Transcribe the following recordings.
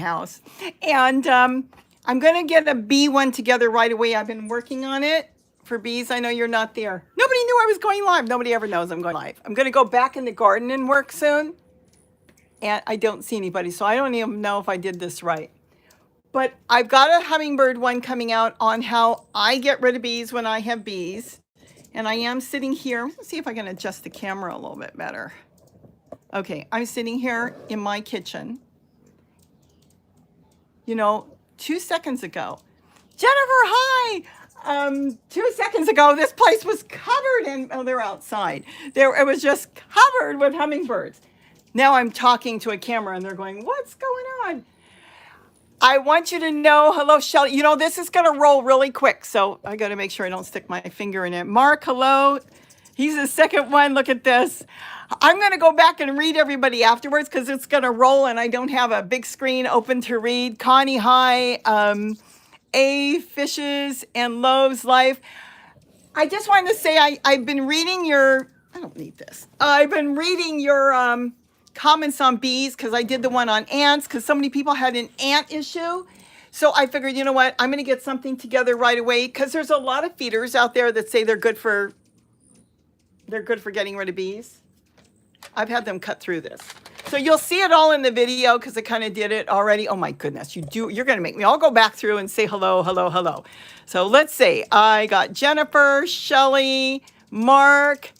house. And I'm going to get a bee one together right away. I've been working on it for bees. I know you're not there. Nobody knew I was going live. Nobody ever knows I'm going live. I'm going to go back in the garden and work soon. And I don't see anybody, so I don't even know if I did this right. But I've got a hummingbird one coming out on how I get rid of bees when I have bees. And I am sitting here. Let's see if I can adjust the camera a little bit better. Okay, I'm sitting here in my kitchen. You know, 2 seconds ago, Jennifer, hi. 2 seconds ago, this place was covered in, oh, they're outside. It was just covered with hummingbirds. Now I'm talking to a camera and they're going, what's going on? I want you to know, hello, Shelly. You know, this is going to roll really quick, so I got to make sure I don't stick my finger in it. Mark, hello. He's the second one. Look at this. I'm going to go back and read everybody afterwards because it's going to roll and I don't have a big screen open to read. Connie, hi. A, Fishes and Loaves Life. I just wanted to say I've been reading your, I don't need this. I've been reading your comments on bees because I did the one on ants because so many people had an ant issue. So I figured, you know what, I'm going to get something together right away because there's a lot of feeders out there that say they're good for getting rid of bees. I've had them cut through this. So you'll see it all in the video because I kind of did it already. Oh my goodness, you're going to make me all go back through and say hello, hello, hello. So let's see. I got Jennifer, Shelly, Mark.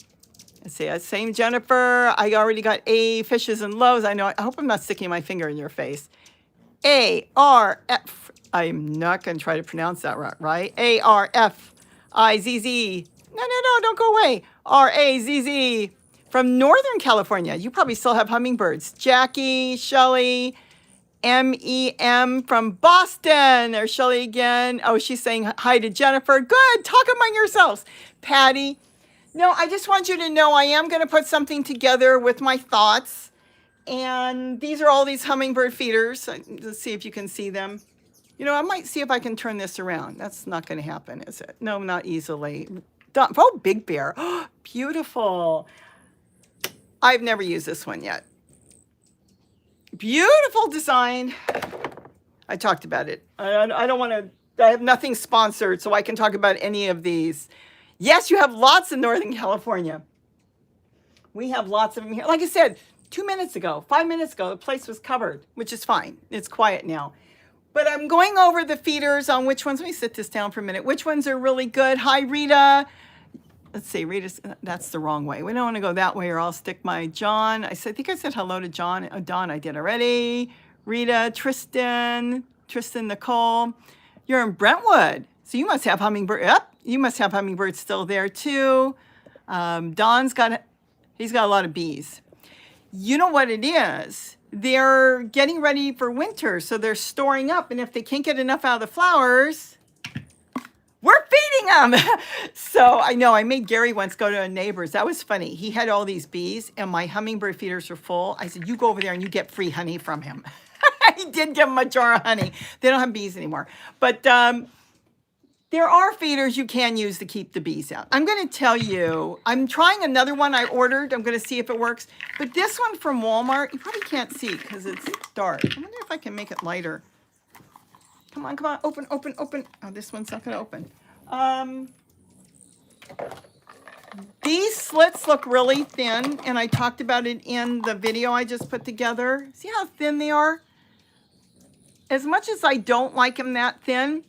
Let's see, same Jennifer. I already got A, Fishes and Loaves. I know, I hope I'm not sticking my finger in your face. A-R-F. I'm not going to try to pronounce that right. A-R-F-I-Z-Z. No, don't go away. R-A-Z-Z. From Northern California. You probably still have hummingbirds. Jackie, Shelly, M-E-M from Boston. There's Shelly again. Oh, she's saying hi to Jennifer. Good, talk among yourselves. Patty. No, I just want you to know I am going to put something together with my thoughts. And these are all these hummingbird feeders. Let's see if you can see them. You know, I might see if I can turn this around. That's not going to happen, is it? No, not easily. Oh, Big Bear. Oh, beautiful. I've never used this one yet. Beautiful design. I talked about it. I don't want to, I have nothing sponsored, so I can talk about any of these. Yes, you have lots in Northern California. We have lots of them here. Like I said, 5 minutes ago, the place was covered, which is fine. It's quiet now. But I'm going over the feeders on which ones. Let me sit this down for a minute. Which ones are really good? Hi, Rita. Let's see, Rita, that's the wrong way. We don't want to go that way or I'll stick my John. I think I said hello to John. Oh, Don, I did already. Rita, Tristan, Nicole. You're in Brentwood. So you must have hummingbird. Yep, you must have hummingbirds still there too. Don's he's got a lot of bees. You know what it is? They're getting ready for winter, so they're storing up. And if they can't get enough out of the flowers, we're feeding them. So I know I made Gary once go to a neighbor's. That was funny. He had all these bees and my hummingbird feeders were full. I said, you go over there and you get free honey from him. He did give him a jar of honey. They don't have bees anymore. But there are feeders you can use to keep the bees out. I'm going to tell you, I'm trying another one I ordered. I'm going to see if it works. But this one from Walmart, you probably can't see because it's dark. I wonder if I can make it lighter. Come on, open. Oh, this one's not going to open. These slits look really thin, and I talked about it in the video I just put together. See how thin they are? As much as I don't like them that thin,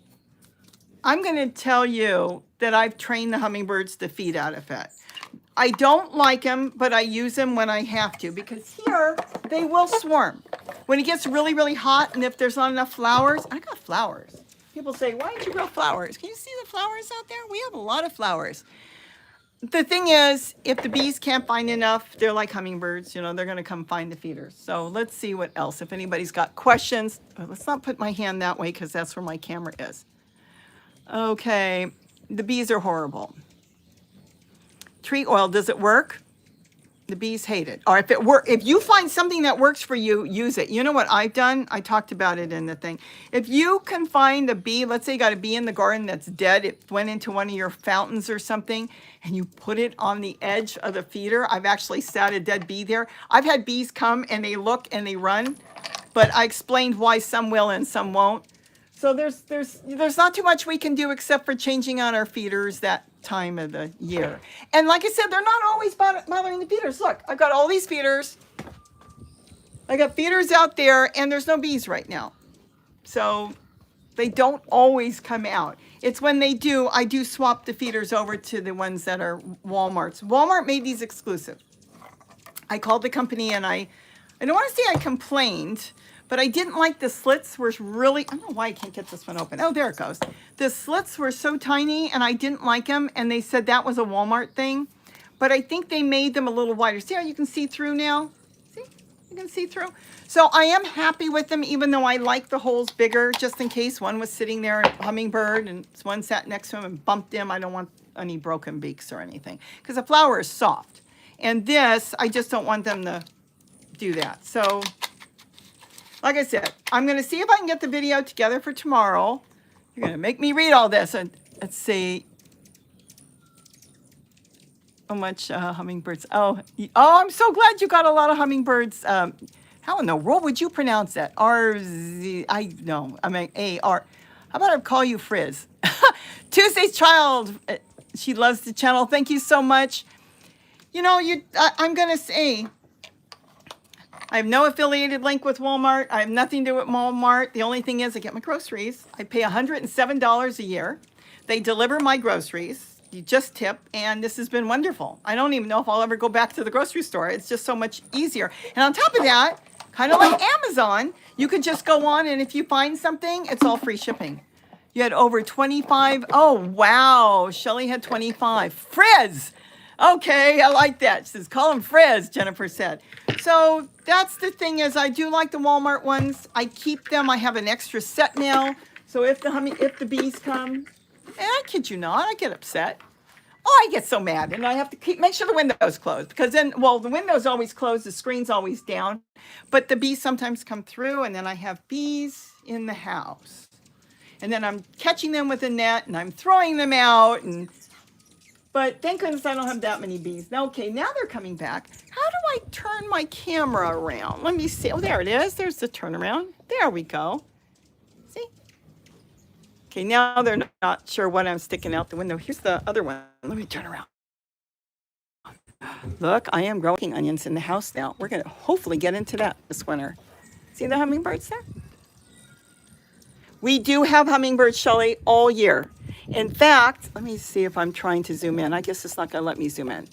I'm going to tell you that I've trained the hummingbirds to feed out of it. I don't like them, but I use them when I have to because here they will swarm. When it gets really, really hot and if there's not enough flowers, I got flowers. People say, why don't you grow flowers? Can you see the flowers out there? We have a lot of flowers. The thing is, if the bees can't find enough, they're like hummingbirds, you know, they're going to come find the feeders. So let's see what else. If anybody's got questions, let's not put my hand that way because that's where my camera is. Okay, the bees are horrible. Tree oil, does it work? The bees hate it. Or if you find something that works for you, use it. You know what I've done? I talked about it in the thing. If you can find a bee, let's say you got a bee in the garden that's dead, it went into one of your fountains or something, and you put it on the edge of the feeder. I've actually sat a dead bee there. I've had bees come and they look and they run, but I explained why some will and some won't. So there's not too much we can do except for changing out our feeders that time of the year. And like I said, they're not always bothering the feeders. Look, I've got all these feeders. I got feeders out there, and there's no bees right now. So they don't always come out. It's when they do, I do swap the feeders over to the ones that are Walmart's. Walmart made these exclusive. I called the company, and I don't want to say I complained, but I didn't like the slits were really, I don't know why I can't get this one open. Oh, there it goes. The slits were so tiny, and I didn't like them, and they said that was a Walmart thing. But I think they made them a little wider. See how you can see through now? See? You can see through. So I am happy with them, even though I like the holes bigger, just in case one was sitting there, a hummingbird, and one sat next to him and bumped him. I don't want any broken beaks or anything, because the flower is soft. And this, I just don't want them to do that. So, like I said, I'm going to see if I can get the video together for tomorrow. You're going to make me read all this. And let's see. How much hummingbirds? Oh, I'm so glad you got a lot of hummingbirds. How in the world would you pronounce that? R-Z, I know, I mean A-R. How about I call you Frizz? Tuesday's Child, she loves the channel. Thank you so much. You know, I'm going to say, I have no affiliated link with Walmart. I have nothing to do with Walmart. The only thing is I get my groceries. I pay $107 a year. They deliver my groceries. You just tip, and this has been wonderful. I don't even know if I'll ever go back to the grocery store. It's just so much easier. And on top of that, kind of like Amazon, you could just go on, and if you find something, it's all free shipping. You had over 25. Oh, wow. Shelly had 25. Frizz. Okay, I like that. She says, call him Frizz, Jennifer said. So that's the thing is I do like the Walmart ones. I keep them. I have an extra set now. So if the bees come, and I kid you not, I get upset. Oh, I get so mad, and I have to make sure the window's closed, because then, well, the window's always closed, the screen's always down, but the bees sometimes come through, and then I have bees in the house. And then I'm catching them with a net, and I'm throwing them out, but thank goodness I don't have that many bees. Now, okay, now they're coming back. How do I turn my camera around? Let me see. Oh, there it is. There's the turnaround. There we go. See? Okay, now they're not sure what I'm sticking out the window. Here's the other one. Let me turn around. Look, I am growing onions in the house now. We're going to hopefully get into that this winter. See the hummingbirds there? We do have hummingbirds, Shelly, all year. In fact, let me see if I'm trying to zoom in. I guess it's not going to let me zoom in.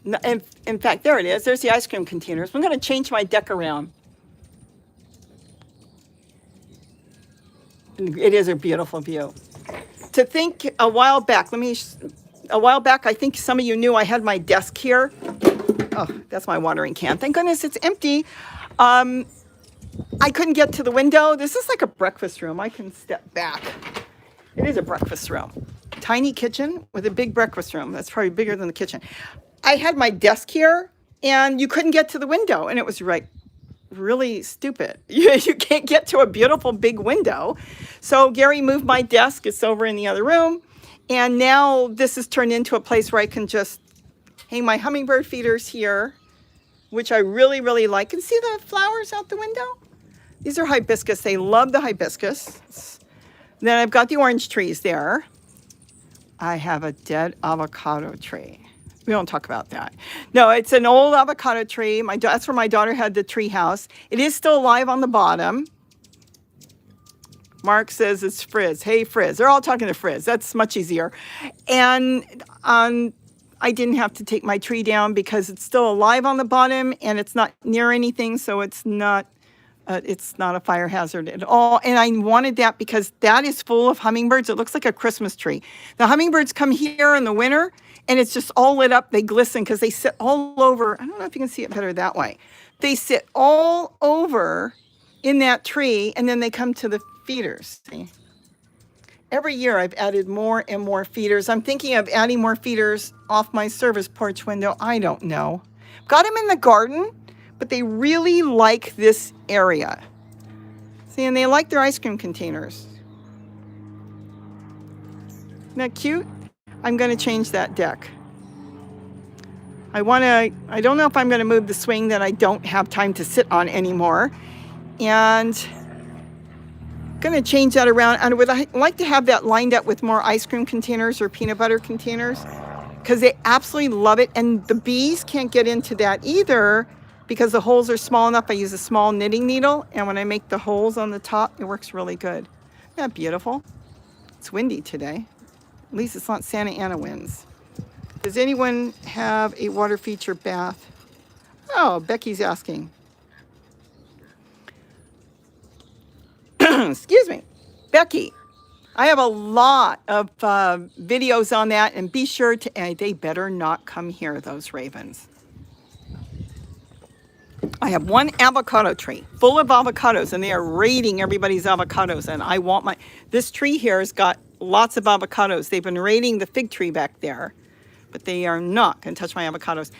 No, in fact, there it is. There's the ice cream containers. I'm going to change my deck around. It is a beautiful view. To think a while back, I think some of you knew I had my desk here. Oh, that's my watering can. Thank goodness it's empty. I couldn't get to the window. This is like a breakfast room. I can step back. It is a breakfast room. Tiny kitchen with a big breakfast room. That's probably bigger than the kitchen. I had my desk here, and you couldn't get to the window, and it was really stupid. You can't get to a beautiful big window. So Gary moved my desk. It's over in the other room, and now this has turned into a place where I can just hang my hummingbird feeders here, which I really, really like. And see the flowers out the window? These are hibiscus. They love the hibiscus. Then I've got the orange trees there. I have a dead avocado tree. We don't talk about that. No, it's an old avocado tree. That's where my daughter had the tree house. It is still alive on the bottom. Mark says it's Frizz. Hey, Frizz. They're all talking to Frizz. That's much easier. And I didn't have to take my tree down because it's still alive on the bottom and it's not near anything, so it's not a fire hazard at all. And I wanted that because that is full of hummingbirds. It looks like a Christmas tree. The hummingbirds come here in the winter, and it's just all lit up. They glisten because they sit all over. I don't know if you can see it better that way. They sit all over in that tree, and then they come to the feeders. See? Every year I've added more and more feeders. I'm thinking of adding more feeders off my service porch window. I don't know. Got them in the garden, but they really like this area. See, and they like their ice cream containers. Isn't that cute? I'm going to change that deck. I don't know if I'm going to move the swing that I don't have time to sit on anymore. And going to change that around. And I would like to have that lined up with more ice cream containers or peanut butter containers because they absolutely love it. And the bees can't get into that either because the holes are small enough. I use a small knitting needle. And when I make the holes on the top, it works really good. Isn't that beautiful? It's windy today. At least it's not Santa Ana winds. Does anyone have a water feature bath? Oh, Becky's asking. Excuse me. Becky, I have a lot of videos on that, and be sure to, they better not come here, those ravens. I have one avocado tree full of avocados, and they are raiding everybody's avocados, and I want this tree here has got lots of avocados. They've been raiding the fig tree back there, but they are not going to touch my avocados.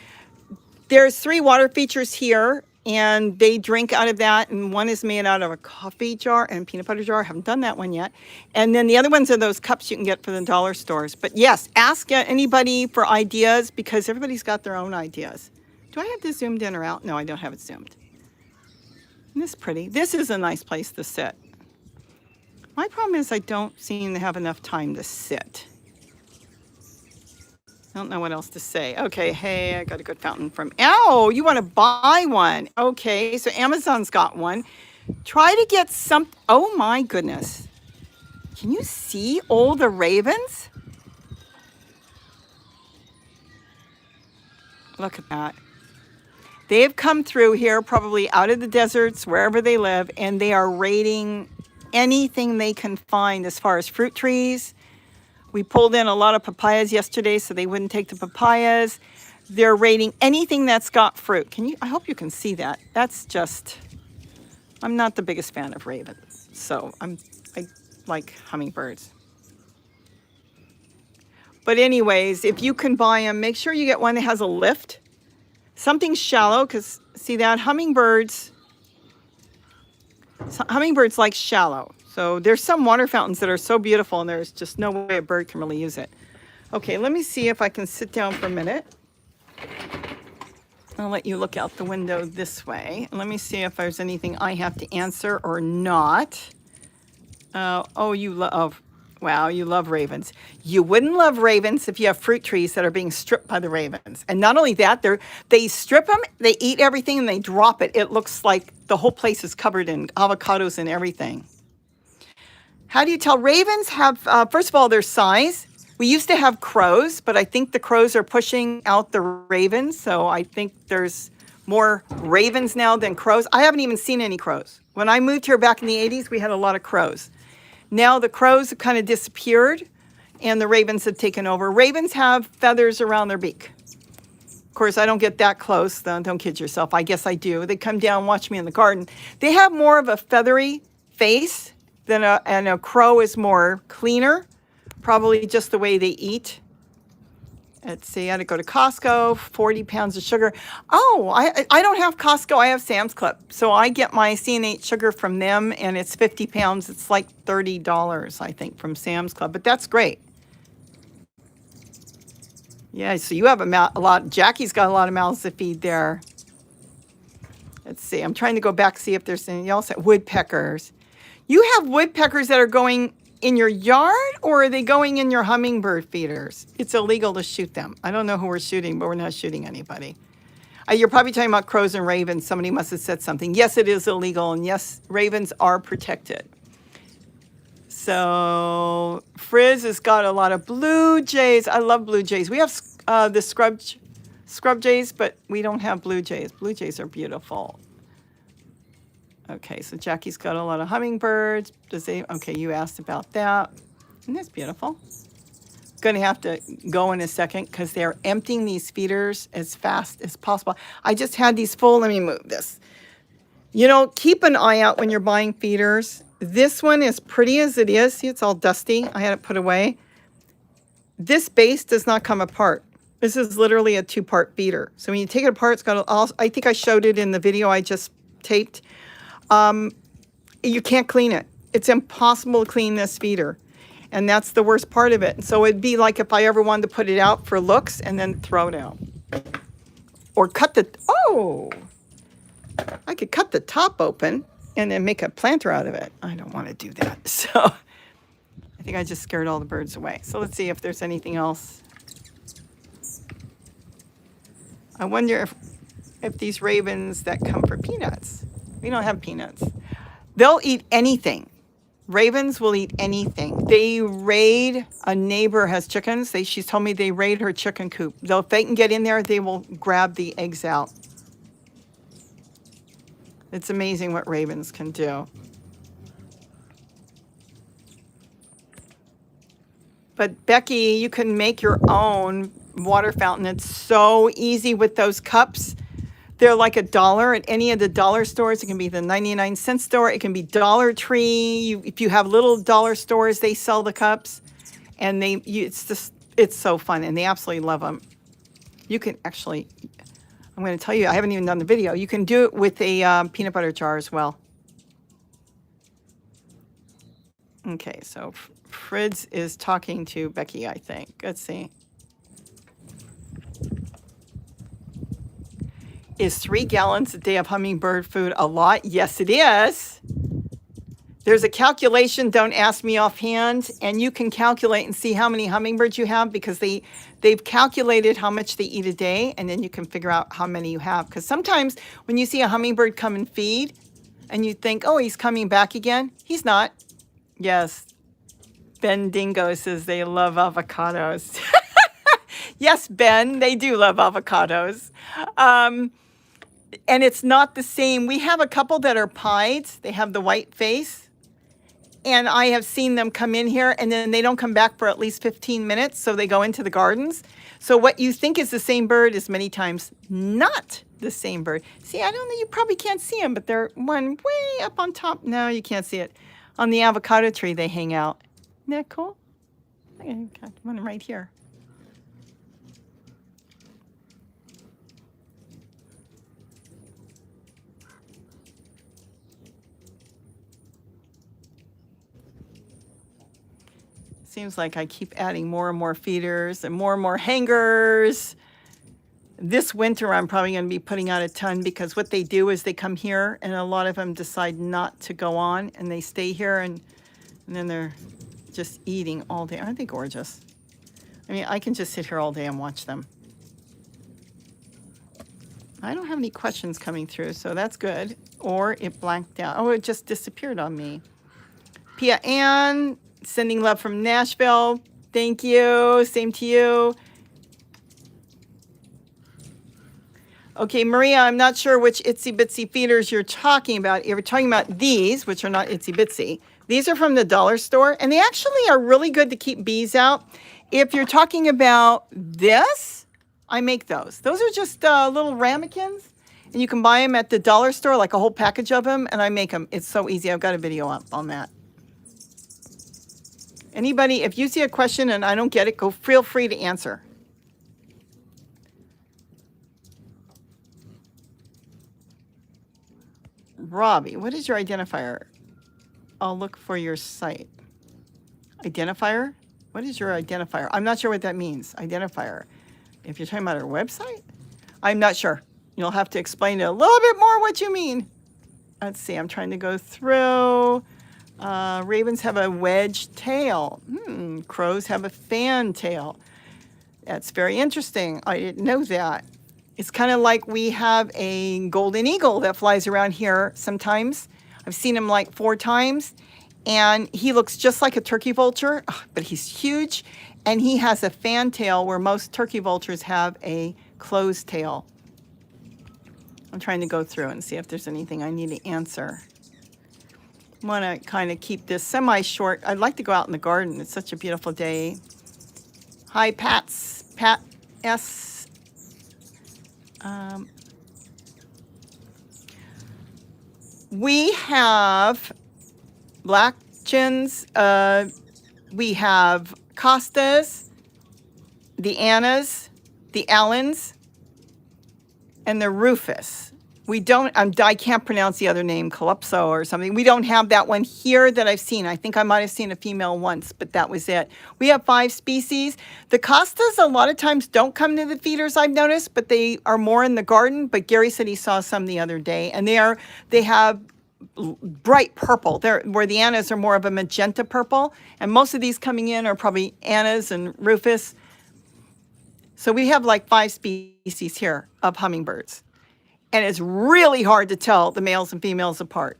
There's 3 water features here, and they drink out of that, and one is made out of a coffee jar and peanut butter jar. I haven't done that one yet. And then the other ones are those cups you can get for the dollar stores. But yes, ask anybody for ideas because everybody's got their own ideas. Do I have this zoomed in or out? No, I don't have it zoomed. Isn't this pretty? This is a nice place to sit. My problem is I don't seem to have enough time to sit. I don't know what else to say. Okay, hey, I got a good fountain from... Oh, you want to buy one. Okay, so Amazon's got one. Try to get some... Oh, my goodness. Can you see all the ravens? Look at that. They have come through here, probably out of the deserts, wherever they live, and they are raiding anything they can find as far as fruit trees. We pulled in a lot of papayas yesterday, so they wouldn't take the papayas. They're raiding anything that's got fruit. I hope you can see that. That's just, I'm not the biggest fan of ravens, so I like hummingbirds. But anyways, if you can buy them, make sure you get one that has a lift. Something shallow, because see that? Hummingbirds like shallow. So there's some water fountains that are so beautiful and there's just no way a bird can really use it. Okay, let me see if I can sit down for a minute. I'll let you look out the window this way. Let me see if there's anything I have to answer or not. Oh, you love ravens. You wouldn't love ravens if you have fruit trees that are being stripped by the ravens. And not only that, they strip them, they eat everything, and they drop it. It looks like the whole place is covered in avocados and everything. How do you tell? Ravens have, first of all, their size. We used to have crows, but I think the crows are pushing out the ravens. So I think there's more ravens now than crows. I haven't even seen any crows. When I moved here back in the 80s, we had a lot of crows. Now the crows have kind of disappeared and the ravens have taken over. Ravens have feathers around their beak. Of course, I don't get that close. Don't kid yourself. I guess I do. They come down and watch me in the garden. They have more of a feathery face than and a crow is more cleaner, probably just the way they eat. Let's see, I had to go to Costco, 40 pounds of sugar. Oh, I don't have Costco, I have Sam's Club. So I get my C&H sugar from them and it's 50 pounds. It's like $30, I think, from Sam's Club, but that's great. Yeah, so you have a lot, Jackie's got a lot of mouths to feed there. Let's see, I'm trying to go back, see if there's anything else. Woodpeckers. You have woodpeckers that are going in your yard, or are they going in your hummingbird feeders? It's illegal to shoot them. I don't know who we're shooting, but we're not shooting anybody. You're probably talking about crows and ravens. Somebody must have said something. Yes, it is illegal, and yes, ravens are protected. So Frizz has got a lot of blue jays. I love blue jays. We have the scrub jays, but we don't have blue jays. Blue jays are beautiful. Okay, so Jackie's got a lot of hummingbirds. Okay, you asked about that. Isn't this beautiful? Going to have to go in a second because they're emptying these feeders as fast as possible. I just had these full. Let me move this. You know, keep an eye out when you're buying feeders. This one, as pretty as it is, see, it's all dusty. I had it put away. This base does not come apart. This is literally a 2-part feeder. So when you take it apart, it's got I think I showed it in the video I just taped. You can't clean it. It's impossible to clean this feeder. And that's the worst part of it. So it'd be like if I ever wanted to put it out for looks and then throw it out. or cut the, oh, I could cut the top open and then make a planter out of it. I don't want to do that. So I think I just scared all the birds away. So let's see if there's anything else. I wonder if these ravens that come for peanuts, we don't have peanuts. They'll eat anything. Ravens will eat anything. They raid, a neighbor has chickens. She's told me they raid her chicken coop. If they can get in there, they will grab the eggs out. It's amazing what ravens can do. But Becky, you can make your own water fountain. It's so easy with those cups. They're like $1 at any of the dollar stores. It can be the 99-cent store. It can be Dollar Tree. If you have little dollar stores, they sell the cups. And it's so fun. And they absolutely love them. You can actually, I'm going to tell you, I haven't even done the video. You can do it with a peanut butter jar as well. Okay, so Fritz is talking to Becky, I think. Let's see. Is 3 gallons a day of hummingbird food a lot? Yes, it is. There's a calculation, don't ask me offhand, and you can calculate and see how many hummingbirds you have because they've calculated how much they eat a day, and then you can figure out how many you have. Because sometimes when you see a hummingbird come and feed, and you think, oh, he's coming back again, he's not. Yes, Ben Dingo says they love avocados. Yes, Ben, they do love avocados. And it's not the same. We have a couple that are pieds. They have the white face. And I have seen them come in here and then they don't come back for at least 15 minutes. So they go into the gardens. So what you think is the same bird is many times not the same bird. See, I don't know, you probably can't see them, but they're one way up on top. No, you can't see it. On the avocado tree, they hang out. Isn't that cool? I got one right here. Seems like I keep adding more and more feeders and more hangers. This winter, I'm probably going to be putting out a ton because what they do is they come here and a lot of them decide not to go on and they stay here and then they're just eating all day. Aren't they gorgeous? I mean, I can just sit here all day and watch them. I don't have any questions coming through, so that's good. Or it blanked out. Oh, it just disappeared on me. Pia Ann, sending love from Nashville. Thank you. Same to you. Okay, Maria, I'm not sure which itsy bitsy feeders you're talking about. You're talking about these, which are not itsy bitsy. These are from the dollar store, and they actually are really good to keep bees out. If you're talking about this, I make those. Those are just little ramekins, and you can buy them at the dollar store, like a whole package of them, and I make them. It's so easy. I've got a video up on that. Anybody, if you see a question and I don't get it, feel free to answer. Robbie, what is your identifier? I'll look for your site. Identifier? What is your identifier? I'm not sure what that means. Identifier. If you're talking about our website, I'm not sure. You'll have to explain a little bit more what you mean. Let's see. I'm trying to go through. Ravens have a wedge tail. Crows have a fan tail. That's very interesting. I didn't know that. It's kind of like we have a golden eagle that flies around here sometimes. I've seen him like 4 times, and he looks just like a turkey vulture, but he's huge, and he has a fan tail where most turkey vultures have a closed tail. I'm trying to go through and see if there's anything I need to answer. I want to kind of keep this semi-short. I'd like to go out in the garden. It's such a beautiful day. Hi, Pat S. We have black chins. We have Costas, the Annas, the Allens, and the Rufus. We don't, I can't pronounce the other name, Calypso or something. We don't have that one here that I've seen. I think I might have seen a female once, but that was it. We have 5 species. The Costas a lot of times don't come to the feeders, I've noticed, but they are more in the garden. But Gary said he saw some the other day, and they have bright purple. Where the Annas are more of a magenta purple, and most of these coming in are probably Annas and Rufus. So we have like 5 species here of hummingbirds. And it's really hard to tell the males and females apart.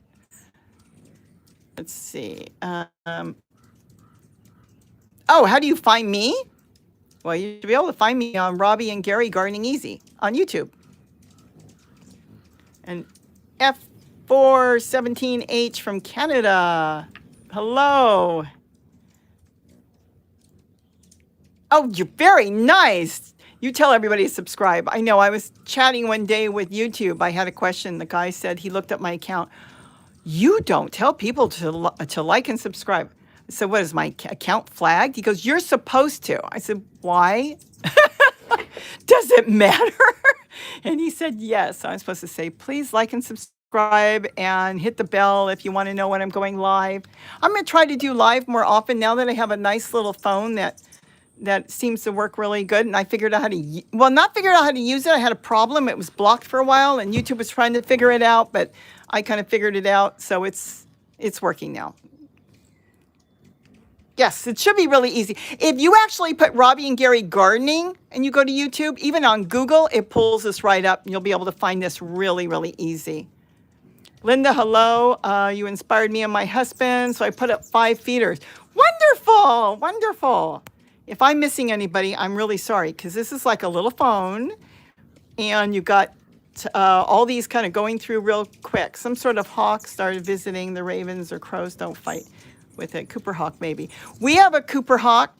Let's see. Oh, how do you find me? Well, you should be able to find me on Robbie and Gary Gardening Easy on YouTube. And F417H from Canada. Hello. Oh, you're very nice. You tell everybody to subscribe. I know I was chatting one day with YouTube. I had a question. The guy said he looked up my account. You don't tell people to like and subscribe. I said, what is my account flagged? He goes, you're supposed to. I said, why? Does it matter? And he said, yes. I'm supposed to say, please like and subscribe and hit the bell if you want to know when I'm going live. I'm going to try to do live more often now that I have a nice little phone that seems to work really good. And I figured out how to, not figured out how to use it. I had a problem. It was blocked for a while and YouTube was trying to figure it out, but I kind of figured it out. So it's working now. Yes, it should be really easy. If you actually put Robbie and Gary Gardening and you go to YouTube, even on Google, it pulls this right up. And you'll be able to find this really, really easy. Linda, hello. You inspired me and my husband. So I put up 5 feeders. Wonderful. Wonderful. If I'm missing anybody, I'm really sorry because this is like a little phone and you've got all these kind of going through real quick. Some sort of hawk started visiting the ravens or crows. Don't fight with it. Cooper hawk, maybe. We have a Cooper hawk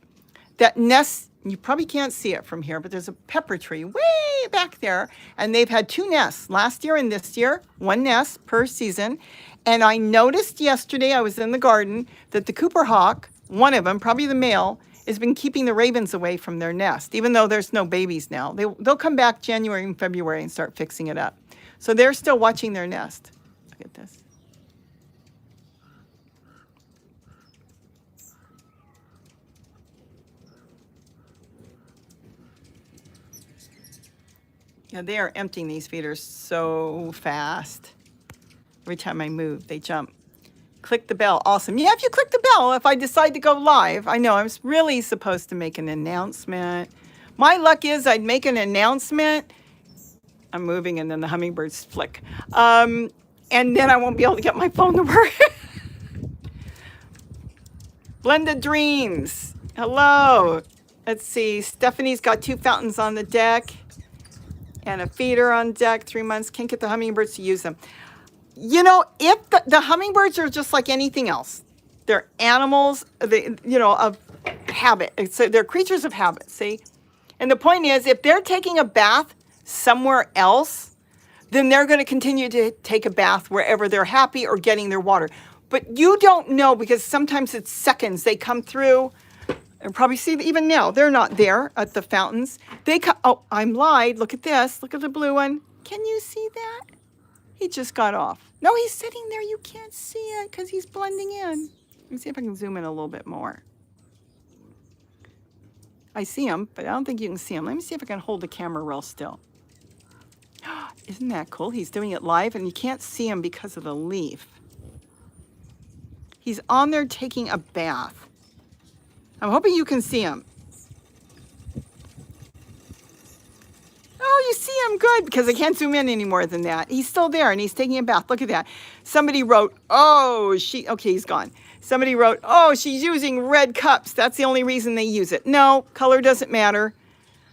that nests. You probably can't see it from here, but there's a pepper tree way back there. And they've had 2 nests last year and this year, 1 nest per season. And I noticed yesterday, I was in the garden, that the Cooper hawk, one of them, probably the male, has been keeping the ravens away from their nest, even though there's no babies now. They'll come back January and February and start fixing it up. So they're still watching their nest. Look at this. Yeah, they are emptying these feeders so fast. Every time I move, they jump. Click the bell. Awesome. Yeah, if you click the bell, if I decide to go live, I know I was really supposed to make an announcement. My luck is I'd make an announcement. I'm moving and then the hummingbirds flick. And then I won't be able to get my phone to work. Blended Dreams. Hello. Let's see. Stephanie's got 2 fountains on the deck and a feeder on deck. 3 months. Can't get the hummingbirds to use them. You know, if the hummingbirds are just like anything else, they're animals, of habit. So they're creatures of habit, see? And the point is, if they're taking a bath somewhere else, then they're going to continue to take a bath wherever they're happy or getting their water. But you don't know because sometimes it's seconds. They come through and probably see even now, they're not there at the fountains. Oh, I'm lied. Look at this. Look at the blue one. Can you see that? He just got off. No, he's sitting there. You can't see it because he's blending in. Let me see if I can zoom in a little bit more. I see him, but I don't think you can see him. Let me see if I can hold the camera real still. Isn't that cool? He's doing it live, and you can't see him because of the leaf. He's on there taking a bath. I'm hoping you can see him. Oh, you see him good because I can't zoom in any more than that. He's still there and he's taking a bath. Look at that. Somebody wrote, okay, he's gone. Somebody wrote, she's using red cups. That's the only reason they use it. No, color doesn't matter.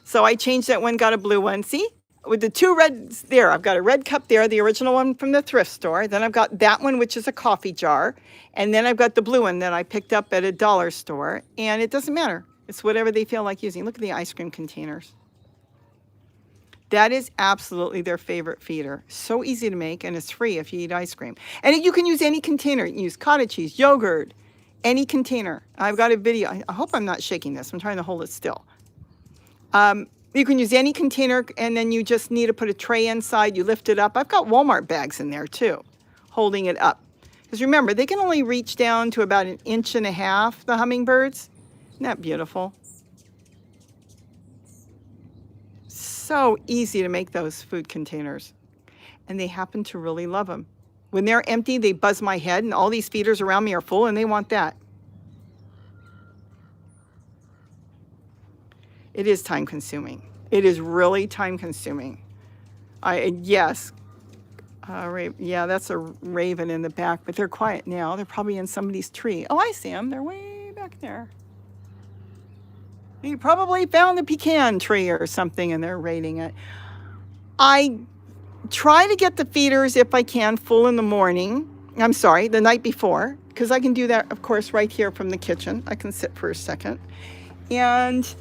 So I changed that one, got a blue one. See, with the 2 reds there, I've got a red cup there, the original one from the thrift store. Then I've got that one, which is a coffee jar. And then I've got the blue one that I picked up at a dollar store. And it doesn't matter. It's whatever they feel like using. Look at the ice cream containers. That is absolutely their favorite feeder. So easy to make, and it's free if you eat ice cream. And you can use any container. You can use cottage cheese, yogurt, any container. I've got a video. I hope I'm not shaking this. I'm trying to hold it still. You can use any container, and then you just need to put a tray inside. You lift it up. I've got Walmart bags in there too, holding it up. Because remember, they can only reach down to about 1.5 inches, the hummingbirds. Isn't that beautiful? So easy to make those food containers. And they happen to really love them. When they're empty, they buzz my head, and all these feeders around me are full, and they want that. It is time consuming. It is really time consuming. Yes. Yeah, that's a raven in the back, but they're quiet now. They're probably in somebody's tree. Oh, I see them. They're way back there. You probably found the pecan tree or something, and they're raiding it. I try to get the feeders, if I can, full in the morning. I'm sorry, the night before, because I can do that, of course, right here from the kitchen. I can sit for a second. And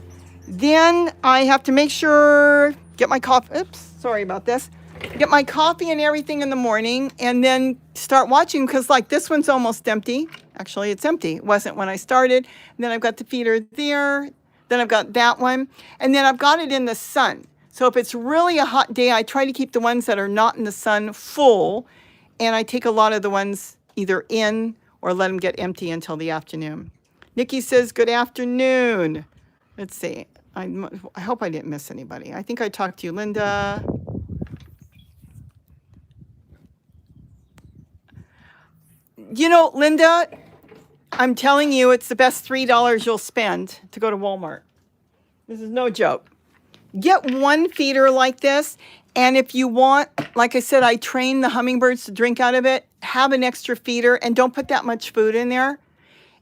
then I have to make sure, get my coffee. Oops, sorry about this. Get my coffee and everything in the morning, and then start watching, because like this one's almost empty. Actually, it's empty. It wasn't when I started. And then I've got the feeder there. Then I've got that one. And then I've got it in the sun. So if it's really a hot day, I try to keep the ones that are not in the sun full. And I take a lot of the ones either in or let them get empty until the afternoon. Nikki says, good afternoon. Let's see. I hope I didn't miss anybody. I think I talked to you, Linda. You know, Linda, I'm telling you, it's the best $3 you'll spend to go to Walmart. This is no joke. Get one feeder like this, and if you want, like I said, I train the hummingbirds to drink out of it. Have an extra feeder, and don't put that much food in there.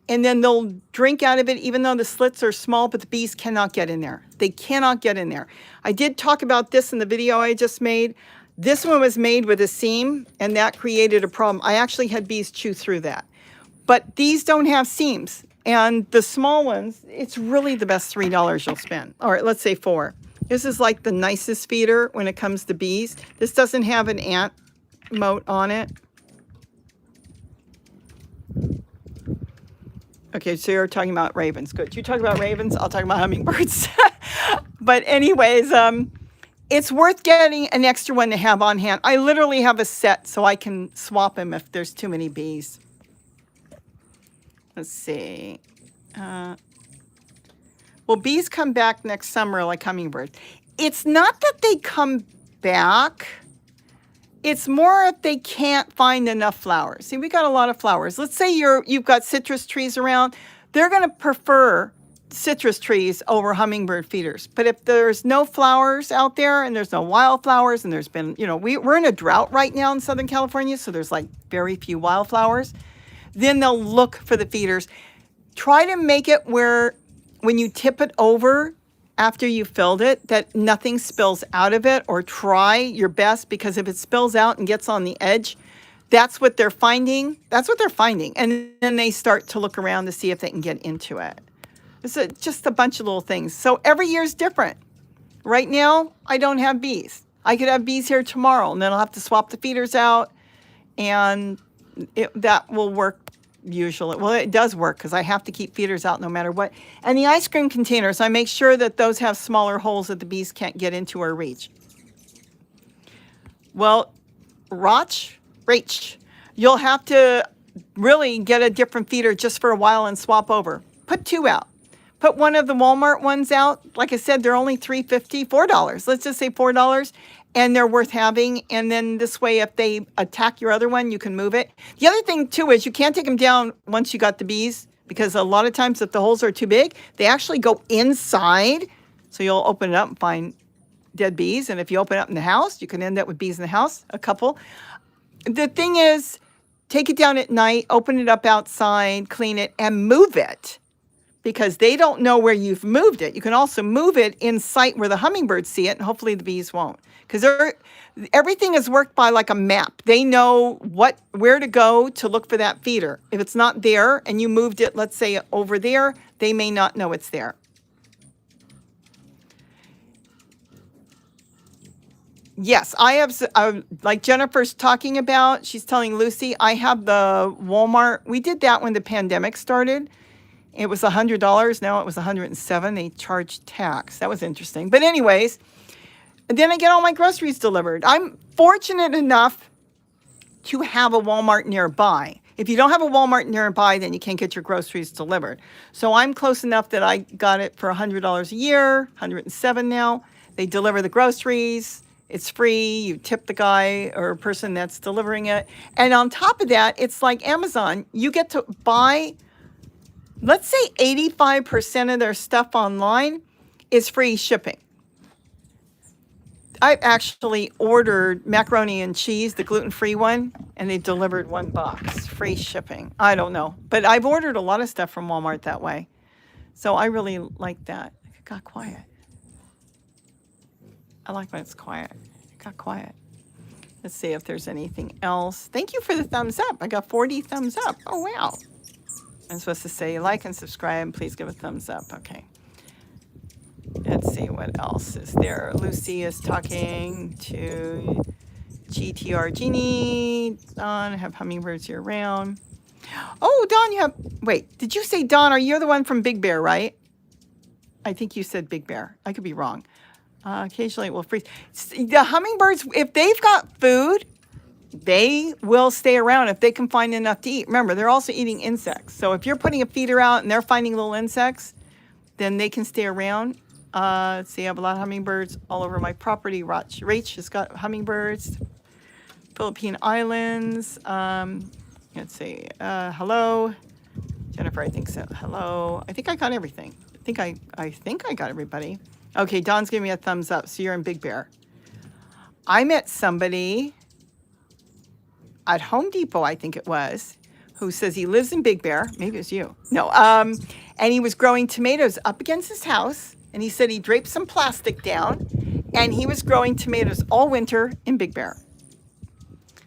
And then they'll drink out of it, even though the slits are small, but the bees cannot get in there. They cannot get in there. I did talk about this in the video I just made. This one was made with a seam, and that created a problem. I actually had bees chew through that. But these don't have seams. And the small ones, it's really the best $3 you'll spend. All right, let's say $4. This is like the nicest feeder when it comes to bees. This doesn't have an ant moat on it. Okay, so you're talking about ravens. Good. You talk about ravens, I'll talk about hummingbirds. But anyways, it's worth getting an extra one to have on hand. I literally have a set so I can swap them if there's too many bees. Let's see. Well, bees come back next summer like hummingbirds. It's not that they come back. It's more if they can't find enough flowers. See, we got a lot of flowers. Let's say you've got citrus trees around. They're going to prefer citrus trees over hummingbird feeders. But if there's no flowers out there and there's no wildflowers, and there's been, we're in a drought right now in Southern California, so there's like very few wildflowers, then they'll look for the feeders. Try to make it where when you tip it over after you filled it, that nothing spills out of it, or try your best, because if it spills out and gets on the edge, that's what they're finding. That's what they're finding. And then they start to look around to see if they can get into it. It's just a bunch of little things. So every year is different. Right now, I don't have bees. I could have bees here tomorrow, and then I'll have to swap the feeders out, and that will work usually. Well, it does work because I have to keep feeders out no matter what. And the ice cream containers, I make sure that those have smaller holes that the bees can't get into or reach. Well, Rach, you'll have to really get a different feeder just for a while and swap over. Put 2 out. Put one of the Walmart ones out. Like I said, they're only $3.50, $4. Let's just say $4, and they're worth having. And then this way, if they attack your other one, you can move it. The other thing, too, is you can't take them down once you got the bees, because a lot of times if the holes are too big, they actually go inside. So you'll open it up and find dead bees. And if you open it up in the house, you can end up with bees in the house, a couple. The thing is, take it down at night, open it up outside, clean it, and move it, because they don't know where you've moved it. You can also move it in sight where the hummingbirds see it, and hopefully the bees won't. Because everything is worked by like a map. They know where to go to look for that feeder. If it's not there and you moved it, let's say over there, they may not know it's there. Yes, I have, like Jennifer's talking about, she's telling Lucy, I have the Walmart. We did that when the pandemic started. It was $100. Now it was $107. They charged tax. That was interesting. But anyways, then I get all my groceries delivered. I'm fortunate enough to have a Walmart nearby. If you don't have a Walmart nearby, then you can't get your groceries delivered. So I'm close enough that I got it for $100 a year, $107 now. They deliver the groceries. It's free. You tip the guy or person that's delivering it. And on top of that, it's like Amazon. You get to buy, let's say 85% of their stuff online is free shipping. I actually ordered macaroni and cheese, the gluten-free one, and they delivered one box, free shipping. I don't know, but I've ordered a lot of stuff from Walmart that way. So I really like that. It got quiet. I like when it's quiet. It got quiet. Let's see if there's anything else. Thank you for the thumbs up. I got 40 thumbs up. Oh, wow. I'm supposed to say like and subscribe. Please give a thumbs up. Okay. Let's see what else is there. Lucy is talking to GTR Genie. Don, have hummingbirds year round. Oh, Don, you have, wait, did you say Don? Are you the one from Big Bear, right? I think you said Big Bear. I could be wrong. Occasionally it will freeze. The hummingbirds, if they've got food, they will stay around if they can find enough to eat. Remember, they're also eating insects. So if you're putting a feeder out and they're finding little insects, then they can stay around. Let's see, I have a lot of hummingbirds all over my property. Rach has got hummingbirds. Philippine Islands. Let's see. Hello. Jennifer, I think so. Hello. I think I got everything. I think I got everybody. Okay, Don's giving me a thumbs up. So you're in Big Bear. I met somebody at Home Depot, I think it was, who says he lives in Big Bear. Maybe it was you. No. And he was growing tomatoes up against his house. And he said he draped some plastic down. And he was growing tomatoes all winter in Big Bear.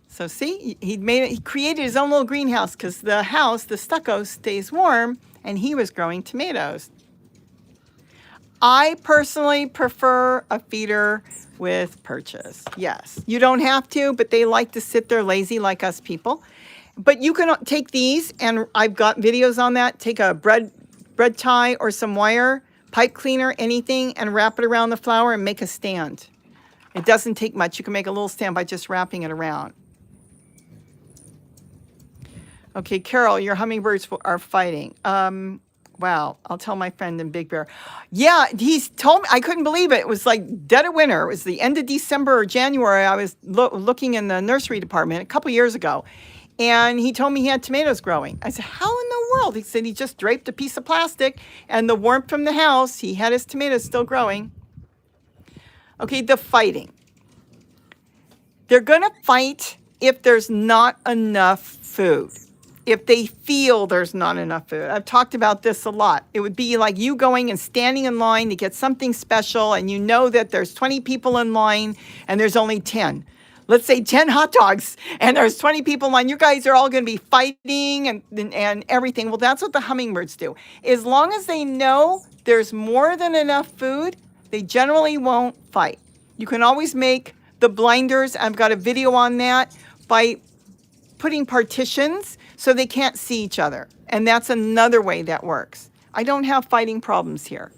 So see, he created his own little greenhouse because the house, the stucco, stays warm. And he was growing tomatoes. I personally prefer a feeder with perches. Yes, you don't have to, but they like to sit there lazy like us people. But you can take these, and I've got videos on that. Take a bread tie or some wire, pipe cleaner, anything, and wrap it around the flower and make a stand. It doesn't take much. You can make a little stand by just wrapping it around. Okay, Carol, your hummingbirds are fighting. Wow, I'll tell my friend in Big Bear. Yeah, he's told me, I couldn't believe it. It was like dead of winter. It was the end of December or January. I was looking in the nursery department a couple years ago, and he told me he had tomatoes growing. I said, how in the world? He said he just draped a piece of plastic, and the warmth from the house, he had his tomatoes still growing. Okay, the fighting. They're going to fight if there's not enough food. If they feel there's not enough food. I've talked about this a lot. It would be like you going and standing in line to get something special, and you know that there's 20 people in line and there's only 10. Let's say 10 hot dogs and there's 20 people in line. You guys are all going to be fighting and everything. Well, that's what the hummingbirds do. As long as they know there's more than enough food, they generally won't fight. You can always make the blinders. I've got a video on that by putting partitions so they can't see each other. And that's another way that works. I don't have fighting problems here.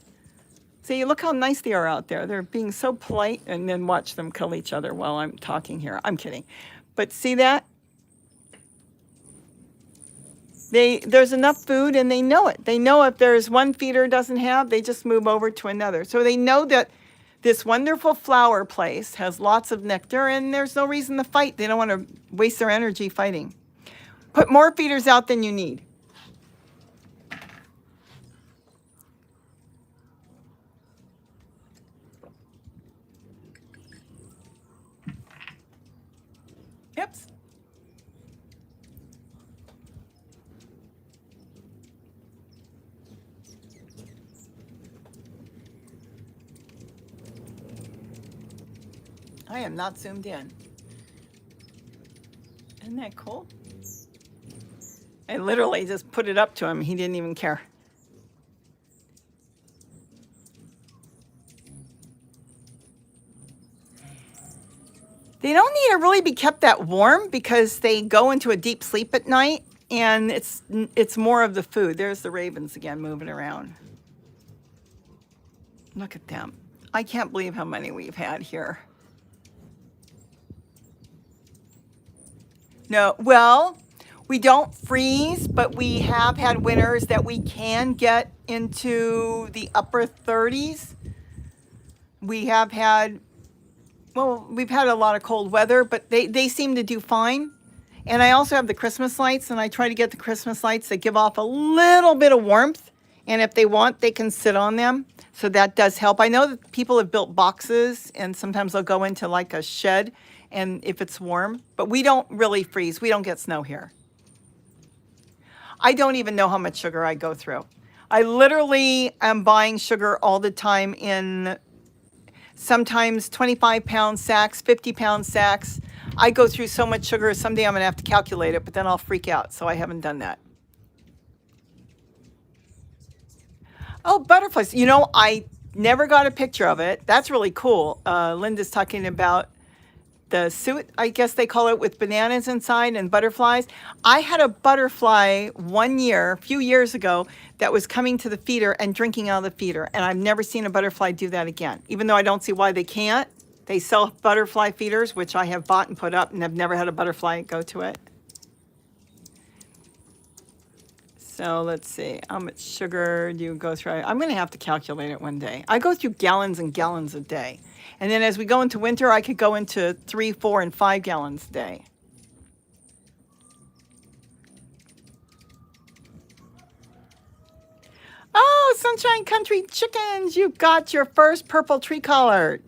See, look how nice they are out there. They're being so polite, and then watch them kill each other while I'm talking here. I'm kidding. But see that? There's enough food, and they know it. They know if there's one feeder doesn't have, they just move over to another. So they know that this wonderful flower place has lots of nectar, and there's no reason to fight. They don't want to waste their energy fighting. Put more feeders out than you need. Oops. I am not zoomed in. Isn't that cool? I literally just put it up to him. He didn't even care. They don't need to really be kept that warm because they go into a deep sleep at night. And it's more of the food. There's the ravens again moving around. Look at them. I can't believe how many we've had here. No, well, we don't freeze, but we have had winters that we can get into the upper 30s. We have had, well, we've had a lot of cold weather, but they seem to do fine. And I also have the Christmas lights, and I try to get the Christmas lights that give off a little bit of warmth. And if they want, they can sit on them. So that does help. I know that people have built boxes, and sometimes they'll go into like a shed, and if it's warm. But we don't really freeze. We don't get snow here. I don't even know how much sugar I go through. I literally am buying sugar all the time in sometimes 25-pound sacks, 50-pound sacks. I go through so much sugar, someday I'm going to have to calculate it, but then I'll freak out, so I haven't done that. Oh, butterflies. You know, I never got a picture of it. That's really cool. Linda's talking about the suit, I guess they call it, with bananas inside and butterflies. I had a butterfly one year, a few years ago, that was coming to the feeder and drinking out of the feeder. And I've never seen a butterfly do that again, even though I don't see why they can't. They sell butterfly feeders, which I have bought and put up, and I've never had a butterfly go to it. So let's see, how much sugar do you go through? I'm going to have to calculate it one day. I go through gallons and gallons a day. And then as we go into winter, I could go into 3, 4, and 5 gallons a day. Oh, Sunshine Country Chickens, you got your first purple tree collard.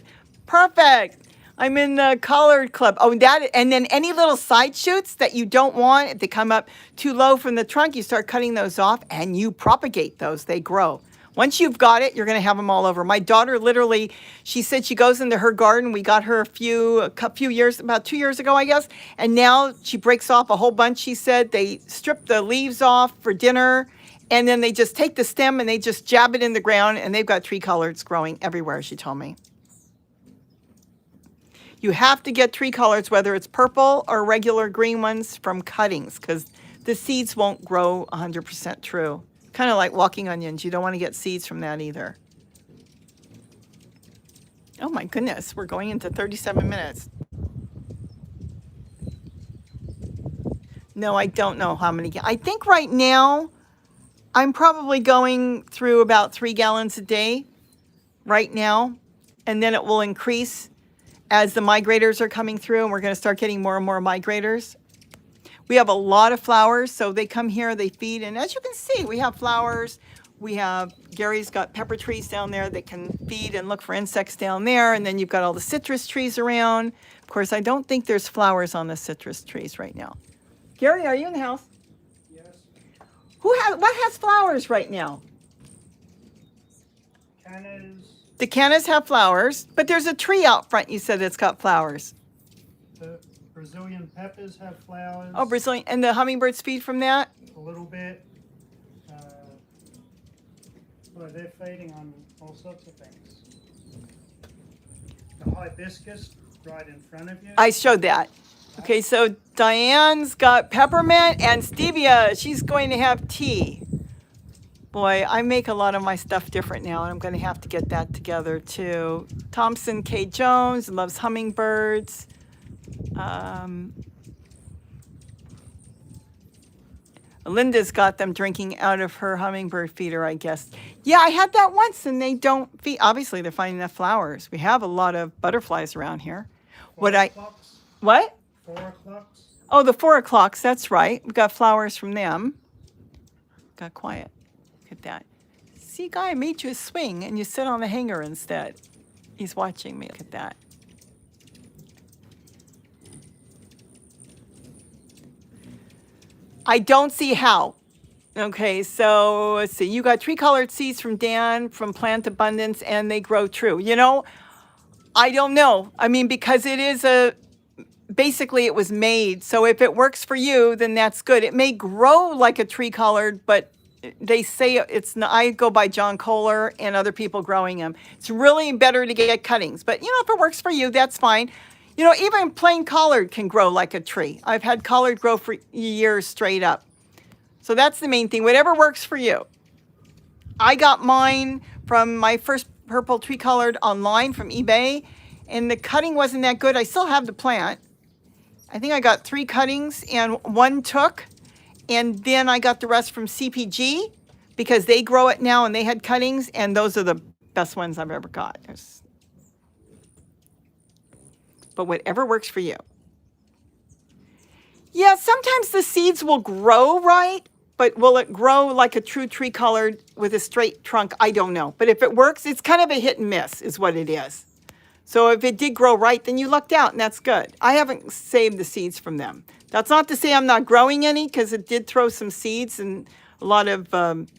Perfect. I'm in the collard club. Oh, that, and then any little side shoots that you don't want, if they come up too low from the trunk, you start cutting those off and you propagate those. They grow. Once you've got it, you're going to have them all over. My daughter literally, she said she goes into her garden. We got her about 2 years ago, I guess. And now she breaks off a whole bunch. She said they strip the leaves off for dinner, and then they just take the stem and they just jab it in the ground, and they've got tree collards growing everywhere, she told me. You have to get tree collards, whether it's purple or regular green ones, from cuttings, because the seeds won't grow 100% true. Kind of like walking onions. You don't want to get seeds from that either. Oh my goodness, we're going into 37 minutes. No, I don't know how many. I think right now I'm probably going through about 3 gallons a day right now, and then it will increase as the migrators are coming through, and we're going to start getting more and more migrators. We have a lot of flowers, so they come here, they feed, and as you can see, we have flowers. Gary's got pepper trees down there that can feed and look for insects down there, and then you've got all the citrus trees around. Of course, I don't think there's flowers on the citrus trees right now. Gary, are you in the house? Yes. What has flowers right now? Cannas. The cannas have flowers, but there's a tree out front, you said, it's got flowers. The Brazilian peppers have flowers. Oh, Brazilian, and the hummingbirds feed from that? A little bit. Well, they're feeding on all sorts of things. The hibiscus right in front of you. I showed that. Okay, so Diane's got peppermint and stevia. She's going to have tea. Boy, I make a lot of my stuff different now, and I'm going to have to get that together too. Thompson K. Jones loves hummingbirds. Linda's got them drinking out of her hummingbird feeder, I guess. Yeah, I had that once, and they don't feed. Obviously, they're finding enough flowers. We have a lot of butterflies around here. What? 4 o'clocks. Oh, the 4 o'clocks, that's right. We've got flowers from them. Got quiet. Look at that. See, guy, I made you a swing, and you sit on the hanger instead. He's watching me. Look at that. I don't see how. Okay, so let's see. You got tree-colored seeds from Dan from Plant Abundance, and they grow true. You know, I don't know. I mean, because it is basically it was made. So if it works for you, then that's good. It may grow like a tree-colored, but they say it's not. I go by John Kohler and other people growing them. It's really better to get cuttings. But, you know, if it works for you, that's fine. You know, even plain collard can grow like a tree. I've had collard grow for years straight up. So that's the main thing. Whatever works for you. I got mine from my first purple tricolored online from eBay, and the cutting wasn't that good. I still have the plant. I think I got 3 cuttings and 1 took, and then I got the rest from CPG because they grow it now and they had cuttings, and those are the best ones I've ever got. But whatever works for you. Yeah, sometimes the seeds will grow right, but will it grow like a true tricolored with a straight trunk? I don't know. But if it works, it's kind of a hit and miss is what it is. So if it did grow right, then you lucked out, and that's good. I haven't saved the seeds from them. That's not to say I'm not growing any, because it did throw some seeds, and a lot of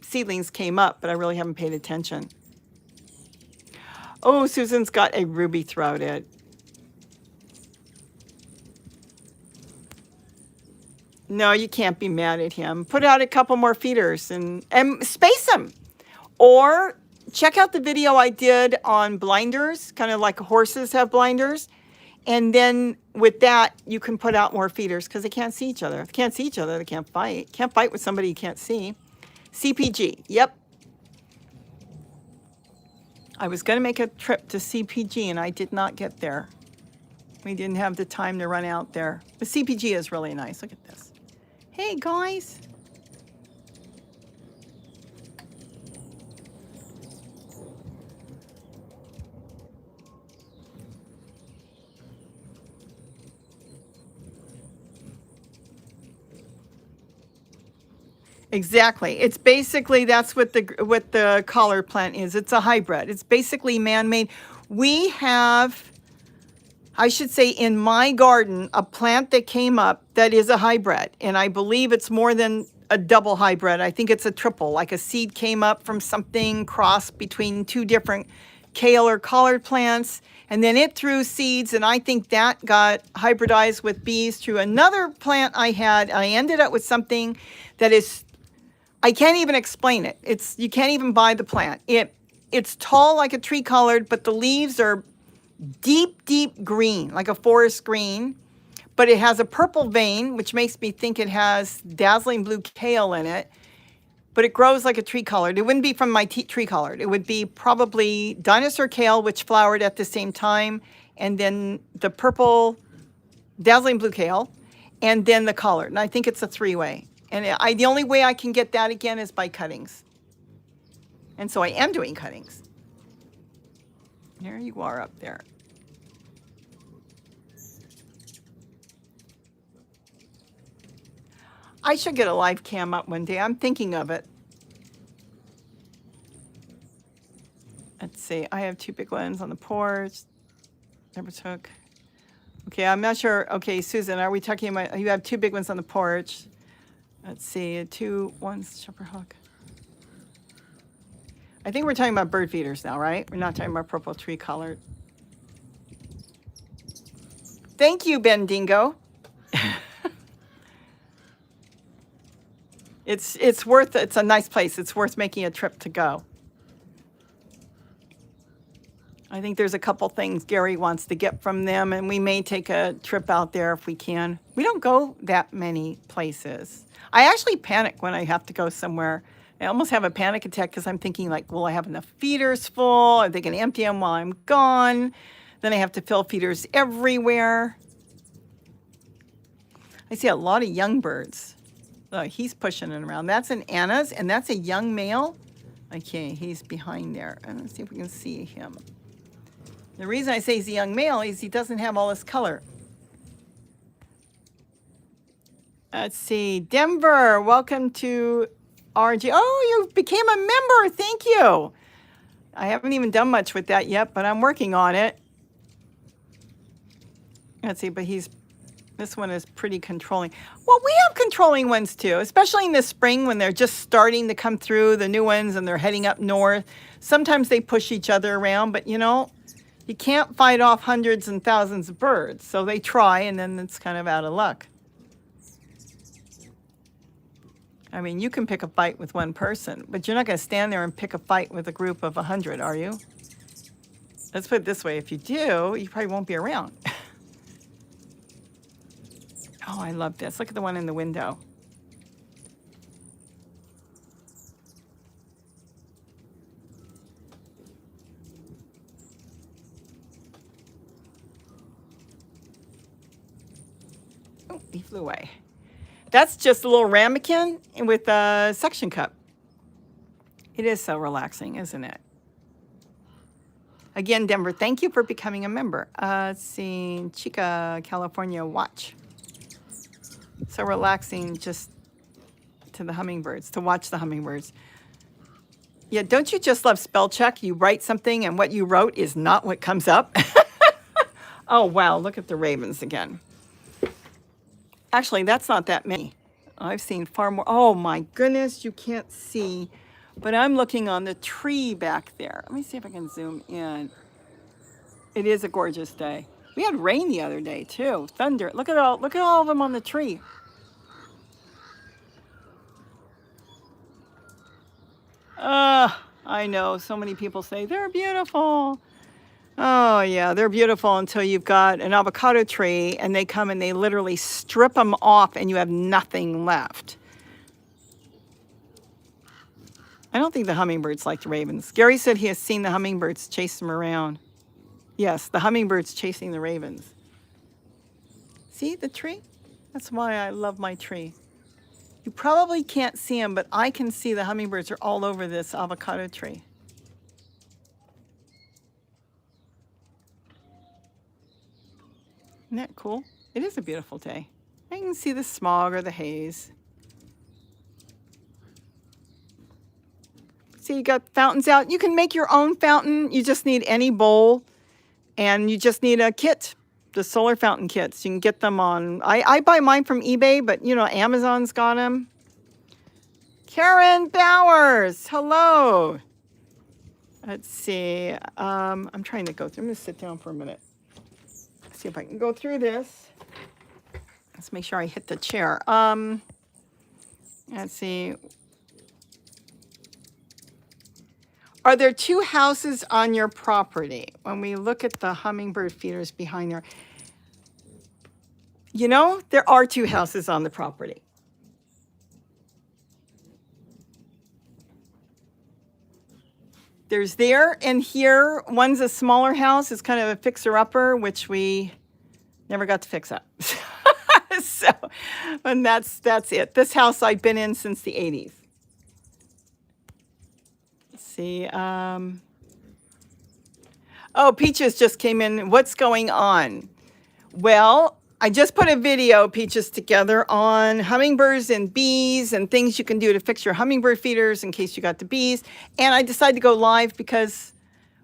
seedlings came up, but I really haven't paid attention. Oh, Susan's got a ruby-throated. No, you can't be mad at him. Put out a couple more feeders and space them. Or check out the video I did on blinders, kind of like horses have blinders. And then with that, you can put out more feeders because they can't see each other. If they can't see each other, they can't fight. Can't fight with somebody you can't see. CPG, yep. I was going to make a trip to CPG and I did not get there. We didn't have the time to run out there. The CPG is really nice. Look at this. Hey, guys. Exactly. It's basically, that's what the collar plant is. It's a hybrid. It's basically man-made. We have, I should say, in my garden, a plant that came up that is a hybrid. And I believe it's more than a double hybrid. I think it's a triple, like a seed came up from something crossed between 2 different kale or collard plants. And then it threw seeds, and I think that got hybridized with bees through another plant I had. I ended up with something that is, I can't even explain it. You can't even buy the plant. It's tall like a tricolored, but the leaves are deep, deep green, like a forest green. But it has a purple vein, which makes me think it has dazzling blue kale in it. But it grows like a tricolored. It wouldn't be from my tricolored. It would be probably dinosaur kale, which flowered at the same time, and then the purple dazzling blue kale, and then the collard. And I think it's a 3-way. And the only way I can get that again is by cuttings. And so I am doing cuttings. There you are up there. I should get a live cam up one day. I'm thinking of it. Let's see. I have 2 big ones on the porch. Never took. Okay, I'm not sure. Okay, Susan, are we talking about, you have 2 big ones on the porch. Let's see, 1's shepherd hawk. I think we're talking about bird feeders now, right? We're not talking about purple tricolored. Thank you, Ben Dingo. It's a nice place. It's worth making a trip to go. I think there's a couple things Gary wants to get from them, and we may take a trip out there if we can. We don't go that many places. I actually panic when I have to go somewhere. I almost have a panic attack because I'm thinking, like, will I have enough feeders full? Are they going to empty them while I'm gone? Then I have to fill feeders everywhere. I see a lot of young birds. Oh, he's pushing it around. That's an Anna's, and that's a young male. Okay, he's behind there. Let's see if we can see him. The reason I say he's a young male is he doesn't have all this color. Let's see. Denver, welcome to RG. Oh, you became a member. Thank you. I haven't even done much with that yet, but I'm working on it. Let's see, but this one is pretty controlling. Well, we have controlling ones too, especially in the spring when they're just starting to come through, the new ones, and they're heading up north. Sometimes they push each other around, but you know, you can't fight off hundreds and thousands of birds. So they try, and then it's kind of out of luck. I mean, you can pick a fight with one person, but you're not going to stand there and pick a fight with a group of 100, are you? Let's put it this way. If you do, you probably won't be around. Oh, I love this. Look at the one in the window. Oh, he flew away. That's just a little ramekin with a suction cup. It is so relaxing, isn't it? Again, Denver, thank you for becoming a member. Let's see, Chica, California, watch. So relaxing just to the hummingbirds, to watch the hummingbirds. Yeah, don't you just love spell check? You write something and what you wrote is not what comes up. Oh, wow, look at the ravens again. Actually, that's not that many. I've seen far more. Oh my goodness, you can't see. But I'm looking on the tree back there. Let me see if I can zoom in. It is a gorgeous day. We had rain the other day too. Thunder. Look at all of them on the tree. I know. So many people say they're beautiful. Oh yeah, they're beautiful until you've got an avocado tree and they come and they literally strip them off and you have nothing left. I don't think the hummingbirds like the ravens. Gary said he has seen the hummingbirds chase them around. Yes, the hummingbirds chasing the ravens. See the tree? That's why I love my tree. You probably can't see them, but I can see the hummingbirds are all over this avocado tree. Isn't that cool? It is a beautiful day. I can see the smog or the haze. See, you got fountains out. You can make your own fountain. You just need any bowl, and you just need a kit, the solar fountain kits. You can get them on, I buy mine from eBay, but you know, Amazon's got them. Karen Bowers, hello. Let's see, I'm trying to go through, I'm gonna sit down for a minute. See if I can go through this. Let's make sure I hit the chair. Let's see. Are there 2 houses on your property? When we look at the hummingbird feeders behind there, you know, there are 2 houses on the property. There's there and here. One's a smaller house. It's kind of a fixer-upper, which we never got to fix up. So, and that's it. This house I've been in since the 80s. See, oh, Peaches just came in. What's going on? Well, I just put a video, Peaches, together on hummingbirds and bees and things you can do to fix your hummingbird feeders in case you got the bees. And I decided to go live because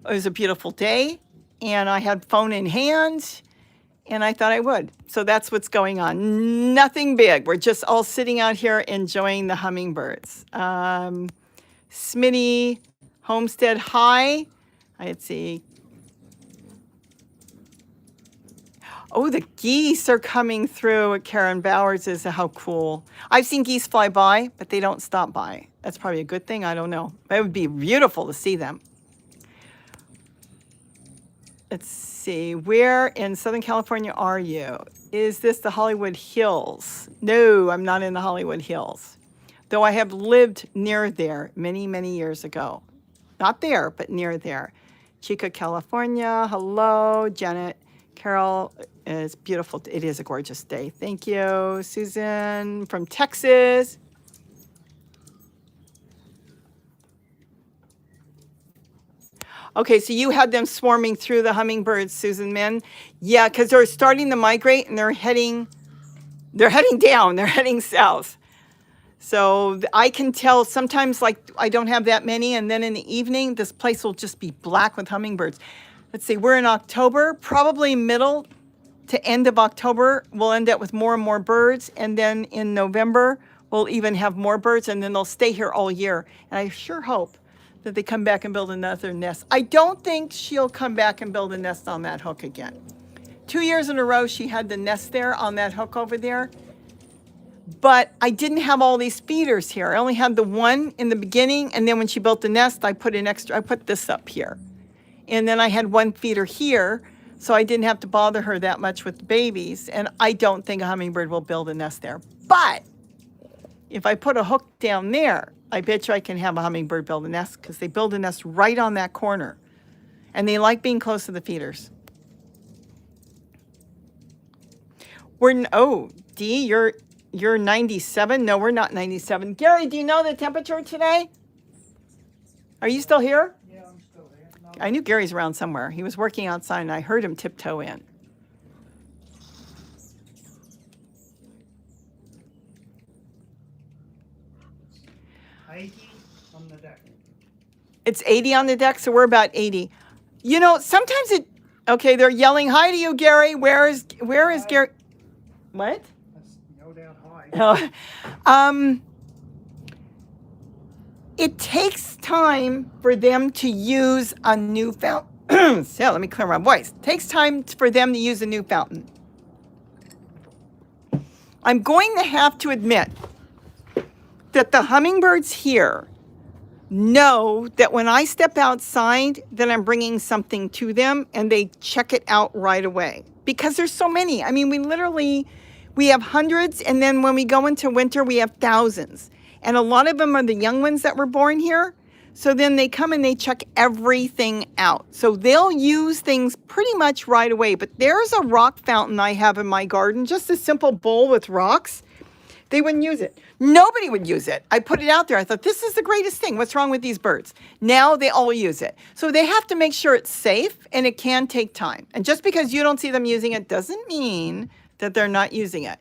it was a beautiful day and I had phone in hand and I thought I would. So that's what's going on. Nothing big. We're just all sitting out here enjoying the hummingbirds. Smitty, Homestead, hi. Let's see. Oh, the geese are coming through at Karen Bowers. Is how cool. I've seen geese fly by, but they don't stop by. That's probably a good thing. I don't know. It would be beautiful to see them. Let's see. Where in Southern California are you? Is this the Hollywood Hills? No, I'm not in the Hollywood Hills. Though I have lived near there many, many years ago. Not there, but near there. Chica, California. Hello, Janet. Carol, it's beautiful. It is a gorgeous day. Thank you. Susan from Texas. Okay, so you had them swarming through the hummingbirds, Susan Min. Yeah, because they're starting to migrate and they're heading down. They're heading south. So I can tell sometimes, like, I don't have that many, and then in the evening, this place will just be black with hummingbirds. Let's see, we're in October, probably middle to end of October, we'll end up with more and more birds, and then in November, we'll even have more birds, and then they'll stay here all year. And I sure hope that they come back and build another nest. I don't think she'll come back and build a nest on that hook again. 2 years in a row, she had the nest there on that hook over there. But I didn't have all these feeders here. I only had the one in the beginning, and then when she built the nest, I put this up here. And then I had one feeder here, so I didn't have to bother her that much with the babies. And I don't think a hummingbird will build a nest there. But if I put a hook down there, I bet you I can have a hummingbird build a nest because they build a nest right on that corner. And they like being close to the feeders. Oh, Dee, you're 97. No, we're not 97. Gary, do you know the temperature today? Are you still here? Yeah, I'm still here. No, I knew Gary's around somewhere. He was working outside and I heard him tiptoe in. it's 80 on the deck. It's 80 on the deck, so we're about 80. You know, sometimes okay, they're yelling hi to you, Gary. Where is Gary? What? That's no doubt high. Oh, it takes time for them to use a new fountain. So let me clear my voice. It takes time for them to use a new fountain. I'm going to have to admit that the hummingbirds here know that when I step outside that I'm bringing something to them, and they check it out right away because there's so many. I mean, we have hundreds, and then when we go into winter, we have thousands. And a lot of them are the young ones that were born here. So then they come and they check everything out. So they'll use things pretty much right away. But there's a rock fountain I have in my garden, just a simple bowl with rocks. They wouldn't use it. Nobody would use it. I put it out there. I thought, this is the greatest thing. What's wrong with these birds? Now they all use it. So they have to make sure it's safe, and it can take time. And just because you don't see them using it doesn't mean that they're not using it.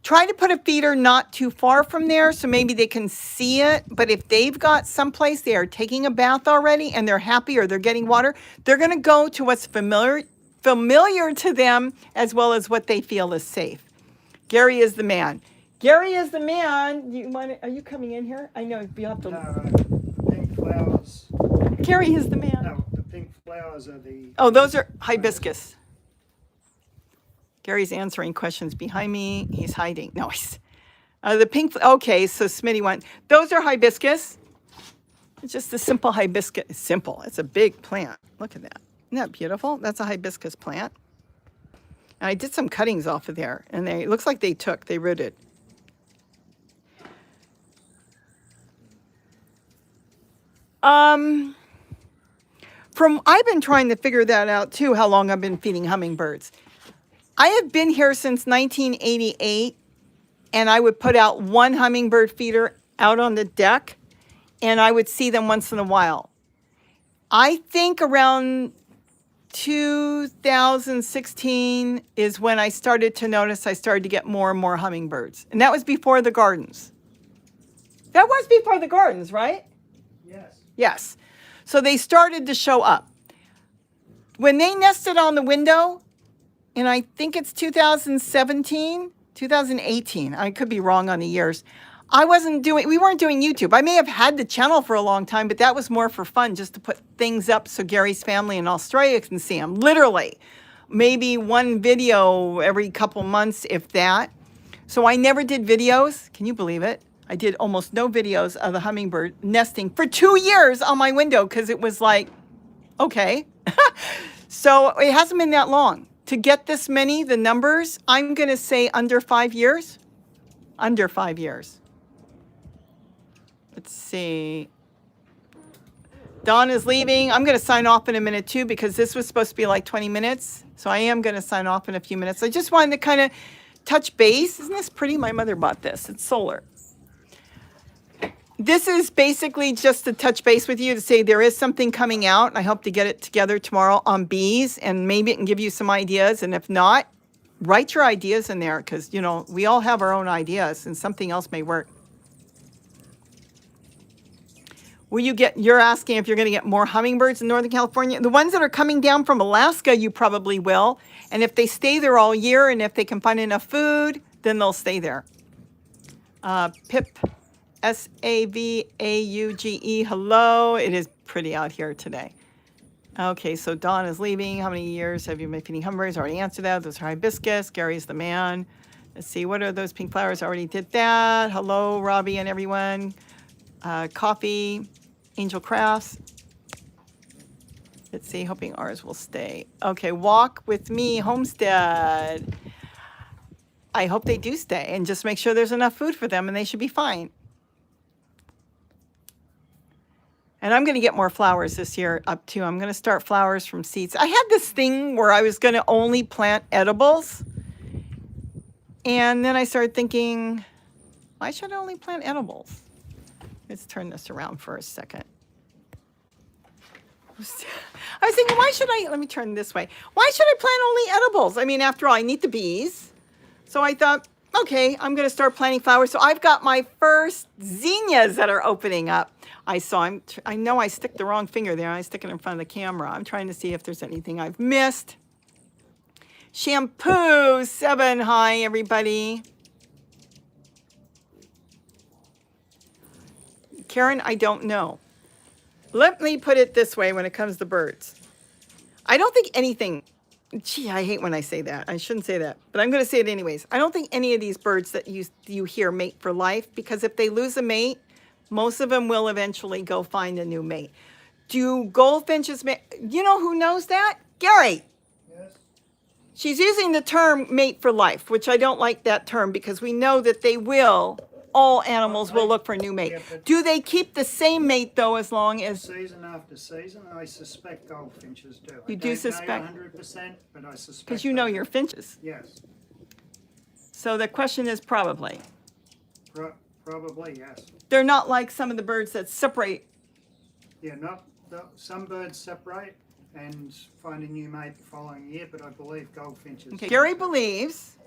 Try to put a feeder not too far from there so maybe they can see it. But if they've got someplace they are taking a bath already and they're happy or they're getting water, they're going to go to what's familiar to them as well as what they feel is safe. Gary is the man. Gary is the man. Are you coming in here? I know you have to. No, pink flowers. Gary is the man. No, the pink flowers are the. Oh, those are hibiscus. Gary's answering questions behind me. He's hiding. No, he's the pink. Okay, so Smitty went. Those are hibiscus. It's just a simple hibiscus. It's simple. It's a big plant. Look at that. Isn't that beautiful? That's a hibiscus plant. And I did some cuttings off of there, and it looks like they rooted. I've been trying to figure that out too, how long I've been feeding hummingbirds. I have been here since 1988, and I would put out one hummingbird feeder out on the deck, and I would see them once in a while. I think around 2016 is when I started to notice I started to get more and more hummingbirds. And that was before the gardens. That was before the gardens, right? Yes. Yes. So they started to show up. When they nested on the window, and I think it's 2017, 2018, I could be wrong on the years. We weren't doing YouTube. I may have had the channel for a long time, but that was more for fun, just to put things up so Gary's family in Australia can see them. Literally, maybe one video every couple months, if that. So I never did videos. Can you believe it? I did almost no videos of the hummingbird nesting for 2 years on my window because it was like, okay. So it hasn't been that long. To get this many, the numbers, I'm going to say under 5 years. Under 5 years. Let's see. Dawn is leaving. I'm going to sign off in a minute too because this was supposed to be like 20 minutes. So I am going to sign off in a few minutes. I just wanted to kind of touch base. Isn't this pretty? My mother bought this. It's solar. This is basically just to touch base with you to say there is something coming out. I hope to get it together tomorrow on bees, and maybe it can give you some ideas. And if not, write your ideas in there because, you know, we all have our own ideas and something else may work. You're asking if you're going to get more hummingbirds in Northern California. The ones that are coming down from Alaska, you probably will. And if they stay there all year and if they can find enough food, then they'll stay there. Pip. Savauge, hello. It is pretty out here today. Okay, so Dawn is leaving. How many years have you been feeding hummingbirds? Already answered that. Those are hibiscus. Gary's the man. Let's see, what are those pink flowers? Already did that. Hello, Robbie and everyone. Coffee, Angel Crafts. Let's see, hoping ours will stay. Okay, Walk with Me, Homestead. I hope they do stay, and just make sure there's enough food for them, and they should be fine. And I'm going to get more flowers this year up too. I'm going to start flowers from seeds. I had this thing where I was going to only plant edibles. And then I started thinking, why should I only plant edibles? Let's turn this around for a second. I was thinking, let me turn this way. Why should I plant only edibles? I mean, after all, I need the bees. So I thought, okay, I'm going to start planting flowers. So I've got my first zinnias that are opening up. I know I stick the wrong finger there. I stick it in front of the camera. I'm trying to see if there's anything I've missed. Shampoo 7, hi everybody. Karen, I don't know. Let me put it this way when it comes to birds. I don't think anything, gee, I hate when I say that. I shouldn't say that, but I'm going to say it anyways. I don't think any of these birds that you hear mate for life, because if they lose a mate, most of them will eventually go find a new mate. Do goldfinches mate? You know who knows that? Gary. Yes. She's using the term mate for life, which I don't like that term because we know that all animals will look for a new mate. Yeah, Do they keep the same mate though as long as... Season after season, I suspect goldfinches do. You do suspect? I don't know 100%, but I suspect. Because you know your finches. Yes. So the question is probably. Probably, yes. They're not like some of the birds that separate. Yeah, some birds separate and find a new mate the following year, but I believe goldfinches. Okay. Gary believes,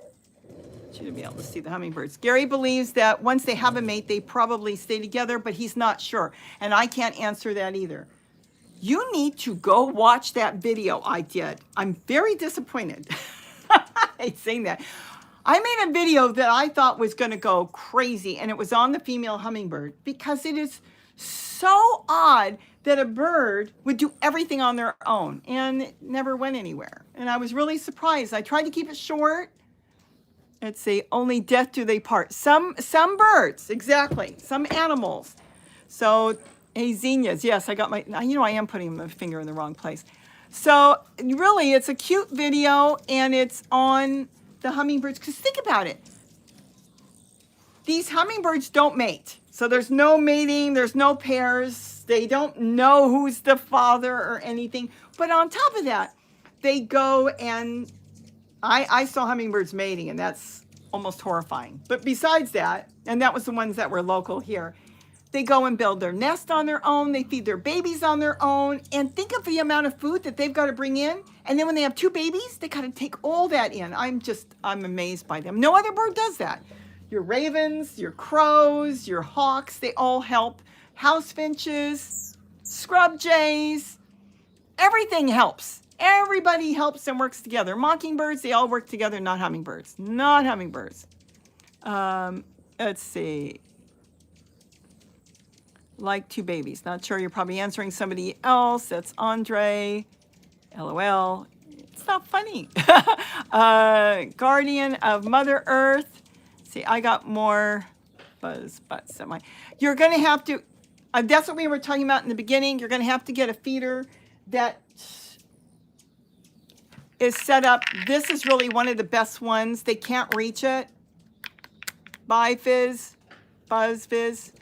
should be able to see the hummingbirds. Gary believes that once they have a mate, they probably stay together, but he's not sure. And I can't answer that either. You need to go watch that video I did. I'm very disappointed. I hate saying that. I made a video that I thought was going to go crazy, and it was on the female hummingbird because it is so odd that a bird would do everything on their own and it never went anywhere. And I was really surprised. I tried to keep it short. Let's see, only death do they part. Some birds, exactly, some animals. So, hey, zinnias, yes, I got I am putting my finger in the wrong place. So, really, it's a cute video, and it's on the hummingbirds, because think about it. These hummingbirds don't mate. So there's no mating, there's no pairs. They don't know who's the father or anything. But on top of that, they go and I saw hummingbirds mating, and that's almost horrifying. But besides that, and that was the ones that were local here, they go and build their nest on their own. They feed their babies on their own. And think of the amount of food that they've got to bring in. And then when they have 2 babies, they got to take all that in. I'm amazed by them. No other bird does that. Your ravens, your crows, your hawks, they all help. House finches, scrub jays, everything helps. Everybody helps and works together. Mockingbirds, they all work together, not hummingbirds. Not hummingbirds. Let's see. Like 2 babies. Not sure, you're probably answering somebody else. That's Andre. LOL. It's not funny. Guardian of Mother Earth. See, I got more buzz butts. You're going to have to, that's what we were talking about in the beginning. You're going to have to get a feeder that is set up. This is really one of the best ones. They can't reach it. Bye, Fizz. Buzz, Fizz.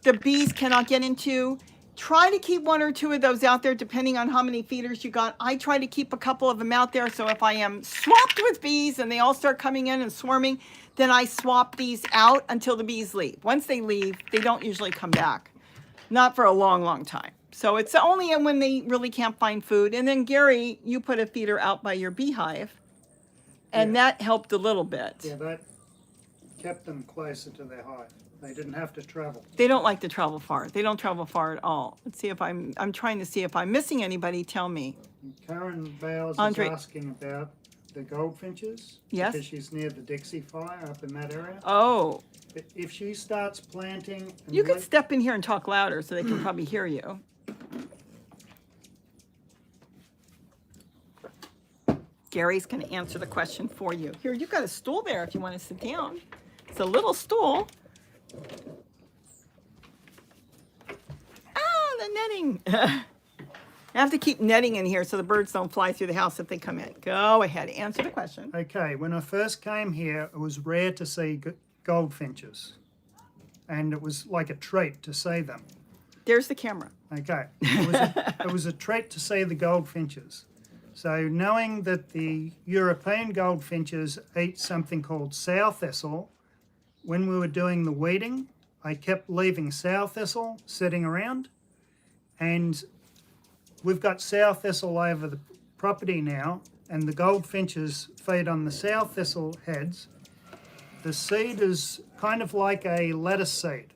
The bees cannot get into. Try to keep 1 or 2 of those out there, depending on how many feeders you got. I try to keep a couple of them out there, so if I am swamped with bees and they all start coming in and swarming, then I swap these out until the bees leave. Once they leave, they don't usually come back. Not for a long, long time. So it's only when they really can't find food. And then, Gary, you put a feeder out by your beehive, and that helped a little bit. Yeah, that kept them closer to their hive. They didn't have to travel. They don't like to travel far. They don't travel far at all. Let's see if I'm trying to see if I'm missing anybody. Tell me. Karen Bowles Andre. is asking about the goldfinches. Yes. Because she's near the Dixie Fire up in that area. Oh. If she starts planting... You could step in here and talk louder so they can probably hear you. Gary's going to answer the question for you. Here, you've got a stool there if you want to sit down. It's a little stool. The netting. I have to keep netting in here so the birds don't fly through the house if they come in. Go ahead, answer the question. Okay, when I first came here, it was rare to see goldfinches. And it was like a treat to see them. There's the camera. Okay, it was a treat to see the goldfinches. So knowing that the European goldfinches eat something called sow thistle, when we were doing the weeding, I kept leaving sow thistle sitting around, and we've got sow thistle over the property now, and the goldfinches feed on the sow thistle heads. The seed is kind of like a lettuce seed,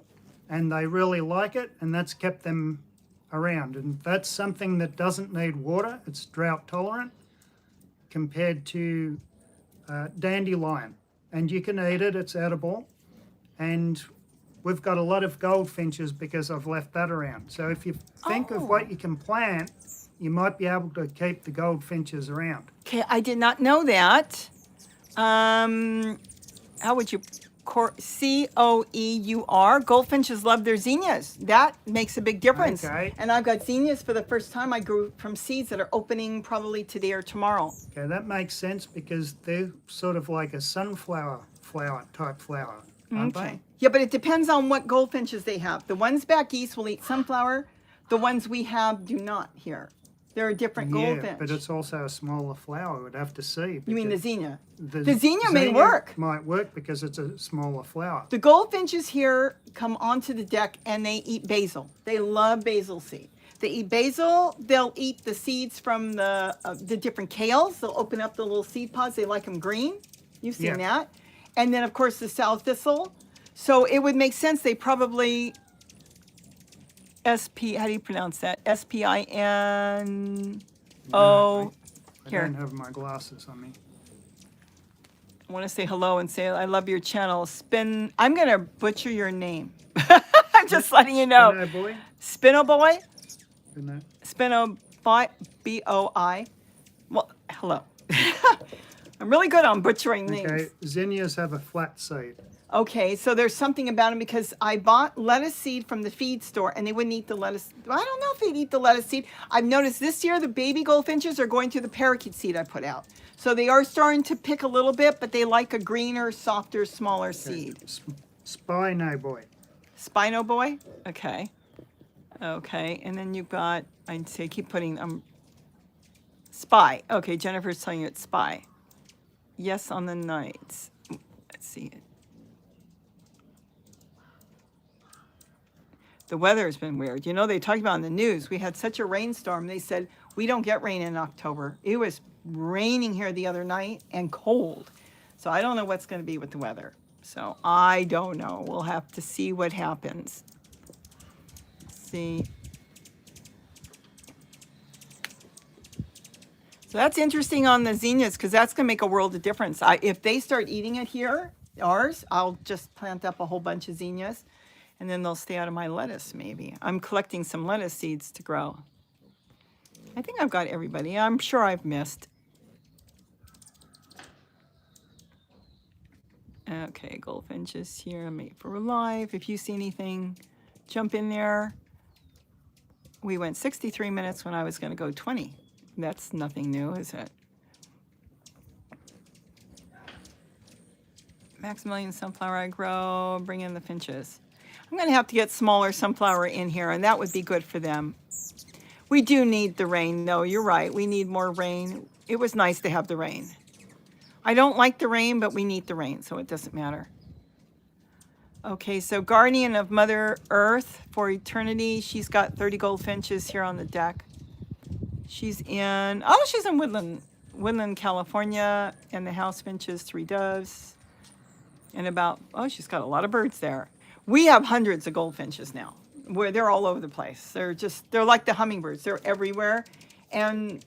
and they really like it, and that's kept them around. And that's something that doesn't need water. It's drought tolerant compared to dandelion, and you can eat it. It's edible, and we've got a lot of goldfinches because I've left that around. So if you think of what you can plant, you might be able to keep the goldfinches around. Okay, I did not know that. How would you Coeur? Goldfinches love their zinnias. That makes a big difference. Okay. And I've got zinnias for the first time. I grew from seeds that are opening probably today or tomorrow. Okay, that makes sense because they're sort of like a sunflower type flower, aren't they? Yeah, but it depends on what goldfinches they have. The ones back east will eat sunflower. The ones we have do not here. They're a different goldfinch. Yeah, but it's also a smaller flower. We'd have to see. You mean the zinnia? The zinnia may work. Might work because it's a smaller flower. The goldfinches here come onto the deck and they eat basil. They love basil seed. They eat basil. They'll eat the seeds from the different kales. They'll open up the little seed pods. They like them green. You've seen that. And then, of course, the sow thistle. So it would make sense they probably... how do you pronounce that? SPINO. I don't have my glasses on me. I want to say hello and say I love your channel. I'm going to butcher your name. I'm just letting you know. Spino boy? Spino boy? Spino. Spino B-O-I. Well, hello. I'm really good on butchering names. Okay, zinnias have a flat seed. Okay, so there's something about them because I bought lettuce seed from the feed store and they wouldn't eat the lettuce. I don't know if they'd eat the lettuce seed. I've noticed this year the baby goldfinches are going to the parakeet seed I put out. So they are starting to pick a little bit, but they like a greener, softer, smaller seed. Spino boy. Spino boy? Okay. Okay, and then you've got, I'd say keep putting, spy. Okay, Jennifer's telling you it's spy. Yes, on the nights. Let's see it. The weather has been weird. You know, they talked about in the news, we had such a rainstorm. They said, we don't get rain in October. It was raining here the other night and cold. So I don't know what's going to be with the weather. So I don't know. We'll have to see what happens. Let's see. So that's interesting on the zinnias because that's going to make a world of difference. If they start eating it here, ours, I'll just plant up a whole bunch of zinnias. And then they'll stay out of my lettuce, maybe. I'm collecting some lettuce seeds to grow. I think I've got everybody. I'm sure I've missed. Okay, goldfinches here, mate for life. If you see anything, jump in there. We went 63 minutes when I was going to go 20. That's nothing new, is it? Maximilian sunflower I grow, bring in the finches. I'm going to have to get smaller sunflower in here, and that would be good for them. We do need the rain, though. You're right. We need more rain. It was nice to have the rain. I don't like the rain, but we need the rain, so it doesn't matter. Okay, so Guardian of Mother Earth for Eternity. She's got 30 goldfinches here on the deck. She's in Woodland, California, and the house finches, 3 doves, and she's got a lot of birds there. We have hundreds of goldfinches now, where they're all over the place. They're like the hummingbirds. They're everywhere. And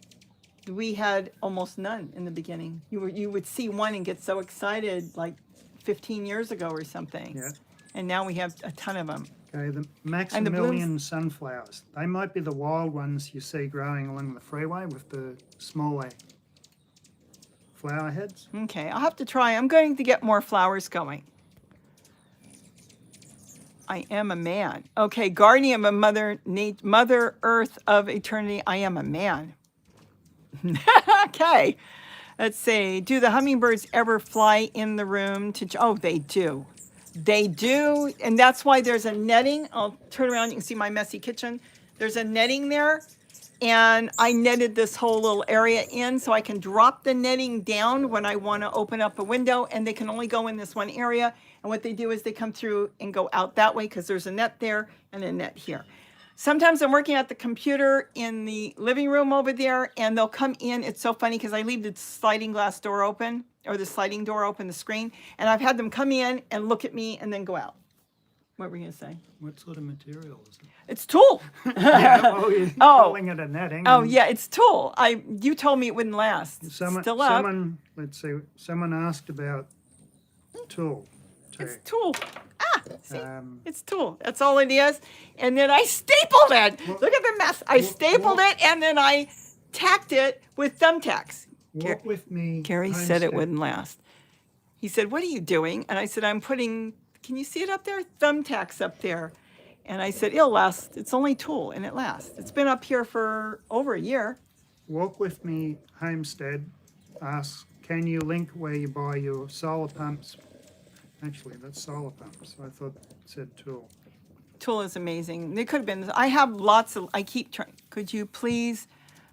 we had almost none in the beginning. You would see one and get so excited like 15 years ago or something. Yeah. And now we have a ton of them. Okay, the Maximilian sunflowers. They might be the wild ones you see growing along the freeway with the smaller flower heads. Okay, I'll have to try. I'm going to get more flowers going. I am a man. Okay, guardian of Mother Earth of Eternity. I am a man. Okay, let's see. Do the hummingbirds ever fly in the room to? Oh, they do. They do, and that's why there's a netting. I'll turn around. You can see my messy kitchen. There's a netting there And I netted this whole little area in so I can drop the netting down when I want to open up a window, and they can only go in this one area. And what they do is they come through and go out that way because there's a net there and a net here. Sometimes I'm working at the computer in the living room over there, and they'll come in. It's so funny because I leave the sliding glass door open, or the sliding door open, the screen, and I've had them come in and look at me and then go out. What were you going to say? What sort of material is it? It's tulle. Yeah, you're calling it a netting. Oh, yeah, it's tulle. You told me it wouldn't last. Still up. Let's see. Someone asked about tulle. It's tulle. See, it's tulle. That's all it is. And then I stapled it. Look at the mess. I stapled it, and then I tacked it with thumbtacks. Walk with me. Gary said it wouldn't last. He said, "What are you doing?" And I said, "I'm putting, can you see it up there? Thumbtacks up there." And I said, "It'll last. It's only tulle, and it lasts." It's been up here for over a year. Walk with me. Homestead asks, "Can you link where you buy your solar pumps?" Actually, that's solar pumps. I thought it said tulle. Tulle is amazing. They could have been. I have lots of. I keep trying. Could you please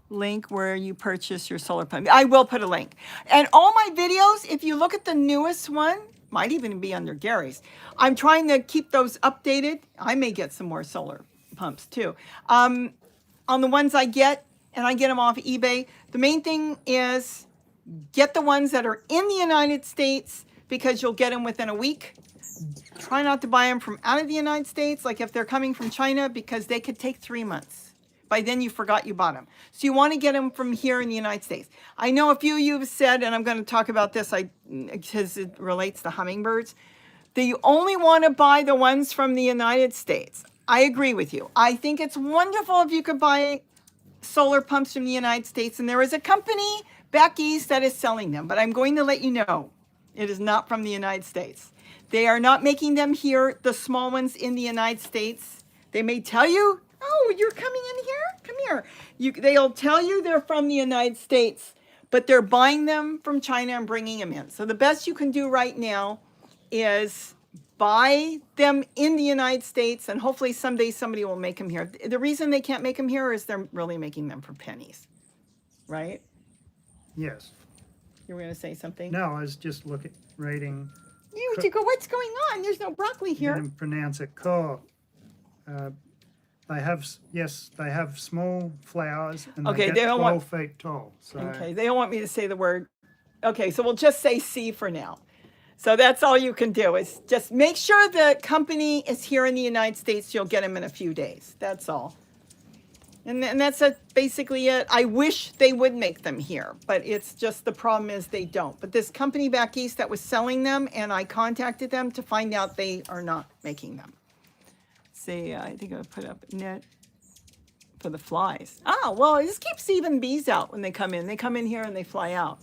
link where you purchase your solar pump? I will put a link. And all my videos, if you look at the newest one, might even be under Gary's. I'm trying to keep those updated. I may get some more solar pumps too. On the ones I get, and I get them off eBay. The main thing is get the ones that are in the United States, because you'll get them within a week. Try not to buy them from out of the United States, like if they're coming from China, because they could take 3 months. By then you forgot you bought them. So you want to get them from here in the United States. I know a few of you have said, and I'm going to talk about this because it relates to hummingbirds, that you only want to buy the ones from the United States. I agree with you. I think it's wonderful if you could buy solar pumps from the United States, and there is a company back east that is selling them, but I'm going to let you know. It is not from the United States. They are not making them here, the small ones in the United States. They may tell you, "Oh, you're coming in here? Come here." They'll tell you they're from the United States, but they're buying them from China and bringing them in. So the best you can do right now is buy them in the United States, and hopefully someday somebody will make them here. The reason they can't make them here is they're really making them for pennies, right? Yes. You were going to say something? No, I was just reading. You go, "What's going on? There's no broccoli here." You can pronounce it core. They have small flowers, and Okay, they they get don't 12 feet tall. So Okay, they don't want me to say the word. Okay, so we'll just say C for now. So that's all you can do, is just make sure the company is here in the United States. You'll get them in a few days. That's all. And that's basically it. I wish they would make them here, but it's just the problem is they don't. But this company back east that was selling them, and I contacted them to find out they are not making them. See, I think I'll put up a net for the flies. Oh, well, it just keeps even bees out when they come in. They come in here and they fly out.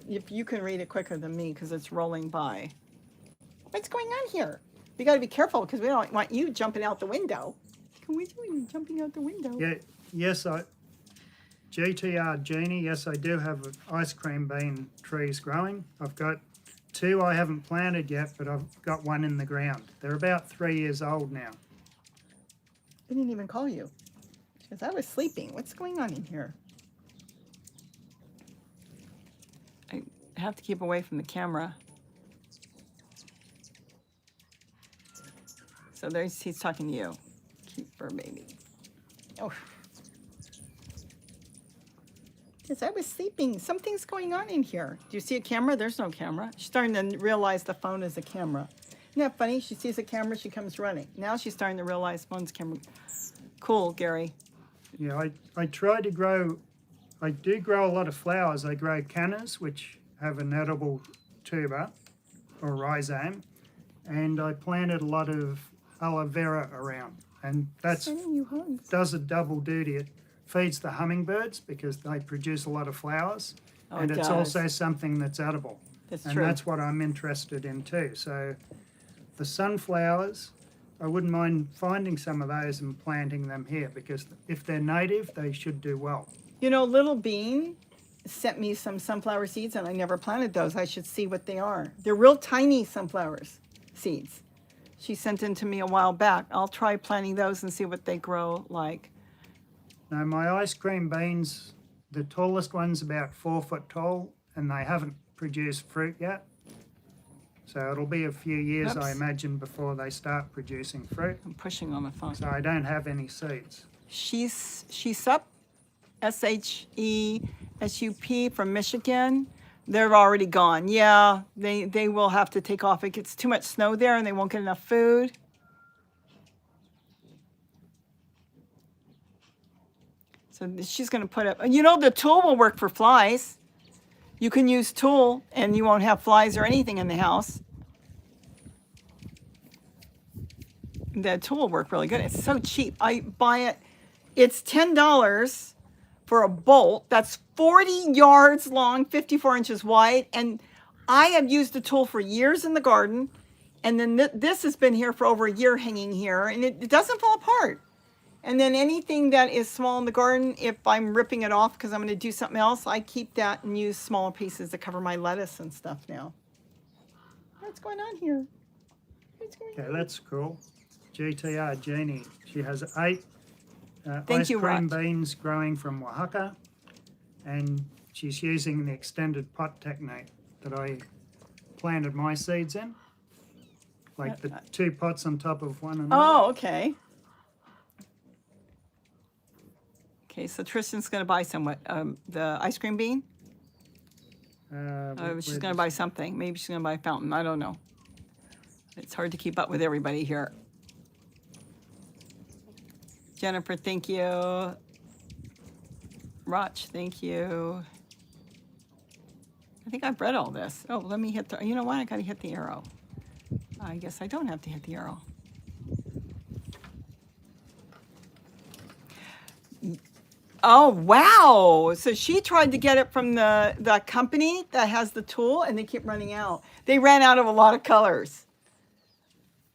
If you can read it quicker than me because it's rolling by. What's going on here? You got to be careful because we don't want you jumping out the window. Can we do you jumping out the window? yeah, yes, GTR Genie. Yes, I do have ice cream bean trees growing. I've got 2 I haven't planted yet, but I've got 1 in the ground. They're about 3 years old now. I didn't even call you because I was sleeping. What's going on in here? I have to keep away from the camera. So he's talking to you. Cute fur baby. Oh. Because I was sleeping. Something's going on in here. Do you see a camera? There's no camera. She's starting to realize the phone is a camera. Isn't that funny? She sees a camera, she comes running. Now she's starting to realize phone's camera. Cool, Gary. Yeah, I try to grow. I do grow a lot of flowers. I grow cannas, which have an edible tuber or rhizome, and I planted a lot of aloe vera around. And that does a double duty. It feeds the hummingbirds because they produce a lot of flowers, and it's also something that's edible. That's and true. That's what I'm interested in too. So the sunflowers, I wouldn't mind finding some of those and planting them here because if they're native, they should do well. You know, Little Bean sent me some sunflower seeds, and I never planted those. I should see what they are. They're real tiny sunflower seeds. She sent them to me a while back. I'll try planting those and see what they grow like. Now my ice cream beans, the tallest one's about 4 foot tall, and they haven't produced fruit yet. So it'll be a few years, I Oops. imagine, before they start producing fruit. I'm pushing on the phone. So I don't have any seeds. She's up, SHESUP from Michigan. They're already gone. Yeah, they will have to take off. It gets too much snow there and they won't get enough food. So she's going to put up, you know, the tool will work for flies. You can use tool and you won't have flies or anything in the house. The tool will work really good. It's so cheap. I buy it. It's $10 for a bolt that's 40 yards long, 54 inches wide. And I have used the tool for years in the garden. And then this has been here for over a year hanging here. And it doesn't fall apart. And then anything that is small in the garden, if I'm ripping it off because I'm going to do something else, I keep that and use smaller pieces to cover my lettuce and stuff now. What's going on here? What's going on? Okay, that's cool. GTR Jeannie. She has 8 Thank ice you, cream Rod. beans growing from Oaxaca, and she's using the extended pot technique that I planted my seeds in, like the 2 pots on top of one another. Oh, okay. Okay, so Tristan's going to buy the ice cream bean. She's going to buy something. Maybe she's going to buy a fountain. I don't know. It's hard to keep up with everybody here. Jennifer, thank you. Roch, thank you. I think I've read all this. Oh, let me hit the, you know what? I got to hit the arrow. I guess I don't have to hit the arrow. Oh, wow. So she tried to get it from the company that has the tool, and they keep running out. They ran out of a lot of colors.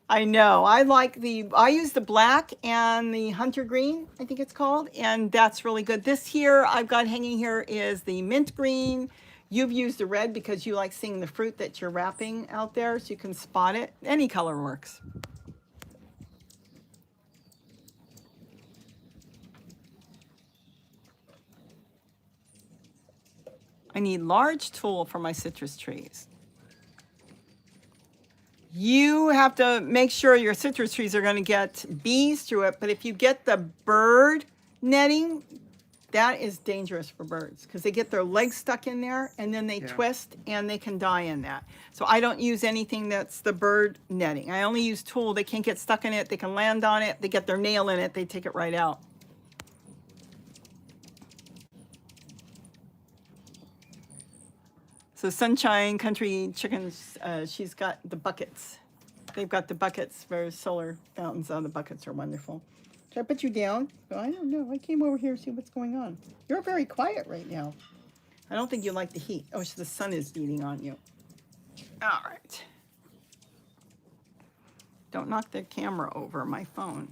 I know. I use the black and the hunter green, I think it's called, and that's really good. This here I've got hanging here is the mint green. You've used the red because you like seeing the fruit that you're wrapping out there so you can spot it. Any color works. I need large tool for my citrus trees. You have to make sure your citrus trees are going to get bees through it, but if you get the bird netting, that is dangerous for birds because they get their legs stuck in there and then they twist and they can die in that. So I don't use anything that's the bird netting. I only use tool. They can't get stuck in it. They can land on it. They get their nail in it. They take it right out. So Sunshine Country Chickens, she's got the buckets. They've got the buckets for solar fountains. Oh, the buckets are wonderful. Should I put you down? Oh, I don't know. I came over here to see what's going on. You're very quiet right now. I don't think you like the heat. Oh, the sun is beating on you. All right. Don't knock the camera over, my phone.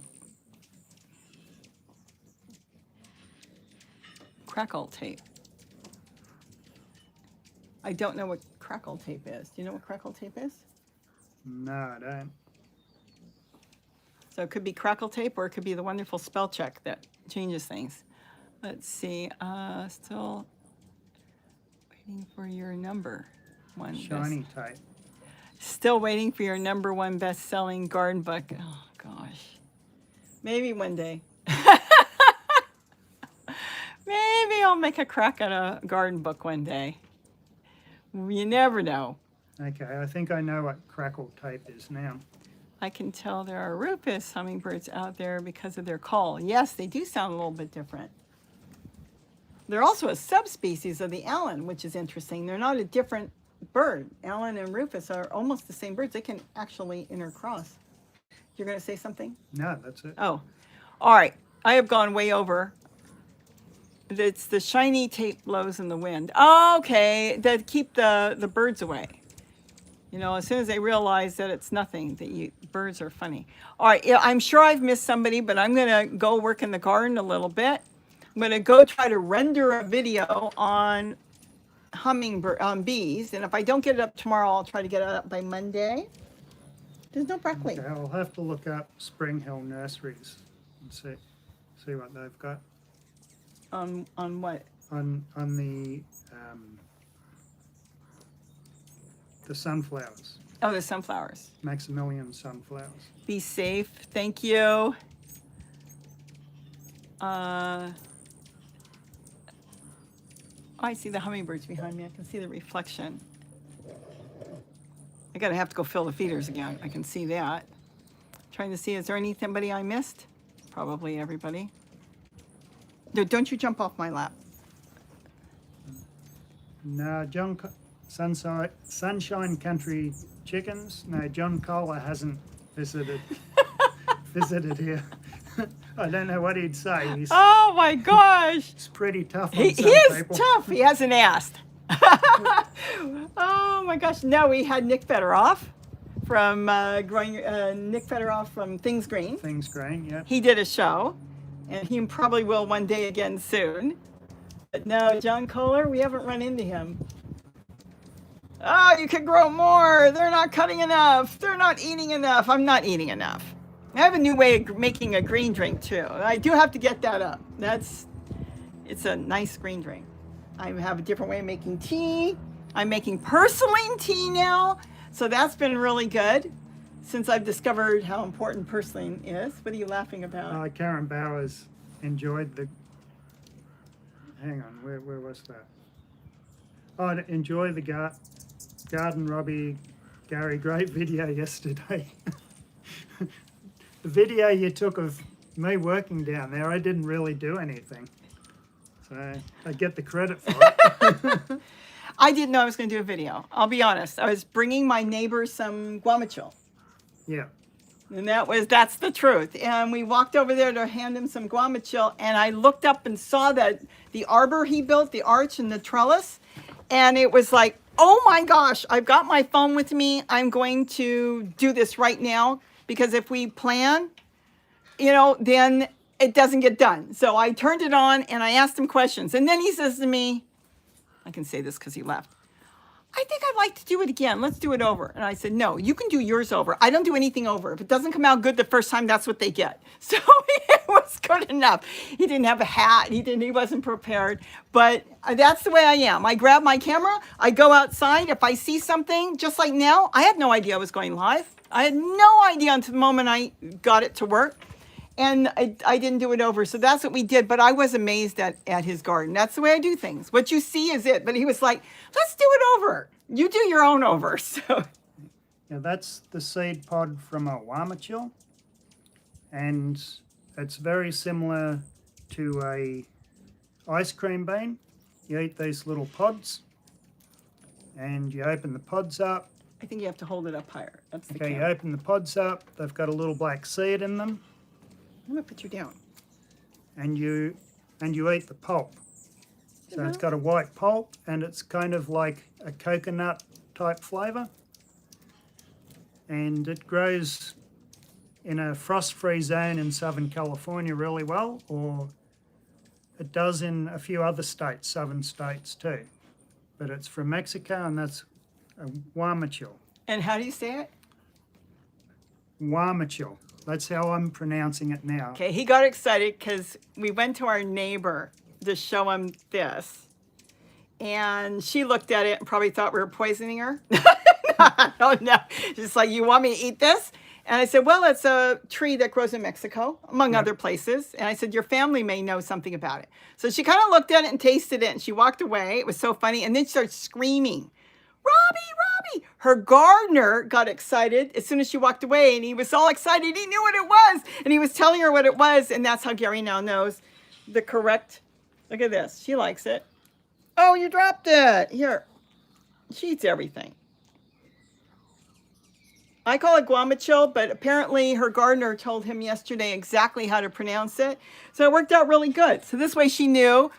Crackle tape. I don't know what crackle tape is. Do you know what crackle tape is? No, I don't. So it could be crackle tape or it could be the wonderful spell check that changes things. Let's see. Still waiting for your number one. Shiny tape. Still waiting for your number 1 best-selling garden book. Oh, gosh. Maybe one day. Maybe I'll make a crack at a garden book one day. You never know. Okay, I think I know what crackle tape is now. I can tell there are rufous hummingbirds out there because of their call. Yes, they do sound a little bit different. They're also a subspecies of the Allen, which is interesting. They're not a different bird. Allen and rufous are almost the same birds. They can actually intercross. You're going to say something? No, that's it. Oh, all right. I have gone way over. It's the shiny tape blows in the wind. Oh, okay, that keep the birds away. You know, as soon as they realize that it's nothing, that birds are funny. All right, yeah, I'm sure I've missed somebody, but I'm going to go work in the garden a little bit. I'm going to go try to render a video on bees, and if I don't get it up tomorrow, I'll try to get it up by Monday. There's no broccoli. Okay, I'll have to look up Spring Hill Nurseries and see what they've got. On what? On the sunflowers, Oh, the sunflowers. Maximilian sunflowers. Be safe. Thank you. Oh, I see the hummingbirds behind me. I can see the reflection. I gotta have to go fill the feeders again. I can see that. Trying to see, is there anybody I missed? Probably everybody. Don't you jump off my lap. No, Sunshine Country Chickens. No, John Kohler hasn't visited here. I don't know what he'd say. Oh my gosh. He's pretty tough on He some is people. tough. He hasn't asked. Oh my gosh. No, we had Nick Federoff from Nick Federoff from Things Green. Things Green, yeah. He did a show, and he probably will one day again soon. But no, John Kohler, we haven't run into him. Oh, you could grow more. They're not cutting enough. They're not eating enough. I'm not eating enough. I have a new way of making a green drink too. I do have to get that up. It's a nice green drink. I have a different way of making tea. I'm making purslane tea now. So that's been really good since I've discovered how important purslane is. What are you laughing about? Karen Bowers enjoyed the... Hang on, where was that? Oh, I enjoyed the Garden Robbie Gary Gray video yesterday. The video you took of me working down there, I didn't really do anything. So I get the credit for it. I didn't know I was going to do a video. I'll be honest. I was bringing my neighbor some guamachil. Yeah. And that's the truth. And we walked over there to hand him some guamachil, and I looked up and saw that the arbor he built, the arch and the trellis, and it was like, oh my gosh, I've got my phone with me. I'm going to do this right now, because if we plan, then it doesn't get done. So I turned it on and I asked him questions. And then he says to me, I can say this because he left, I think I'd like to do it again. Let's do it over. And I said, no, you can do yours over. I don't do anything over. If it doesn't come out good the first time, that's what they get. So it was good enough. He didn't have a hat. He wasn't prepared. But that's the way I am. I grab my camera. I go outside. If I see something, just like now, I had no idea I was going live. I had no idea until the moment I got it to work. And I didn't do it over. So that's what we did. But I was amazed at his garden. That's the way I do things. What you see is it. But he was like, let's do it over. You do your own over. So Yeah, that's the seed pod from a guamachil. And it's very similar to a ice cream bean. You eat these little pods. And you open the pods up. I think you have to hold it up higher. That's the Okay, you camera. open the pods up. They've got a little black seed in them. I'm going to put you down. And you eat the pulp. So it's got a white pulp, and it's kind of like a coconut type flavour. And it grows in a frost-free zone in Southern California really well, or it does in a few other states, southern states too. But it's from Mexico, and that's a guamachil. And how do you say it? Guamachil. That's how I'm pronouncing it now. Okay, he got excited because we went to our neighbor to show him this. And she looked at it and probably thought we were poisoning her. I don't know. Just like, you want me to eat this? And I said, well, it's a tree that grows in Mexico, among other places. And I said, your family may know something about it. So she kind of looked at it and tasted it, and she walked away. It was so funny. And then she started screaming, Robbie, Robbie. Her gardener got excited as soon as she walked away, and he was all excited. He knew what it was. And he was telling her what it was. And that's how Gary now knows the correct. Look at this. She likes it. Oh, you dropped it. Here. She eats everything. I call it guamachil, but apparently her gardener told him yesterday exactly how to pronounce it. So it worked out really good. So this way she knew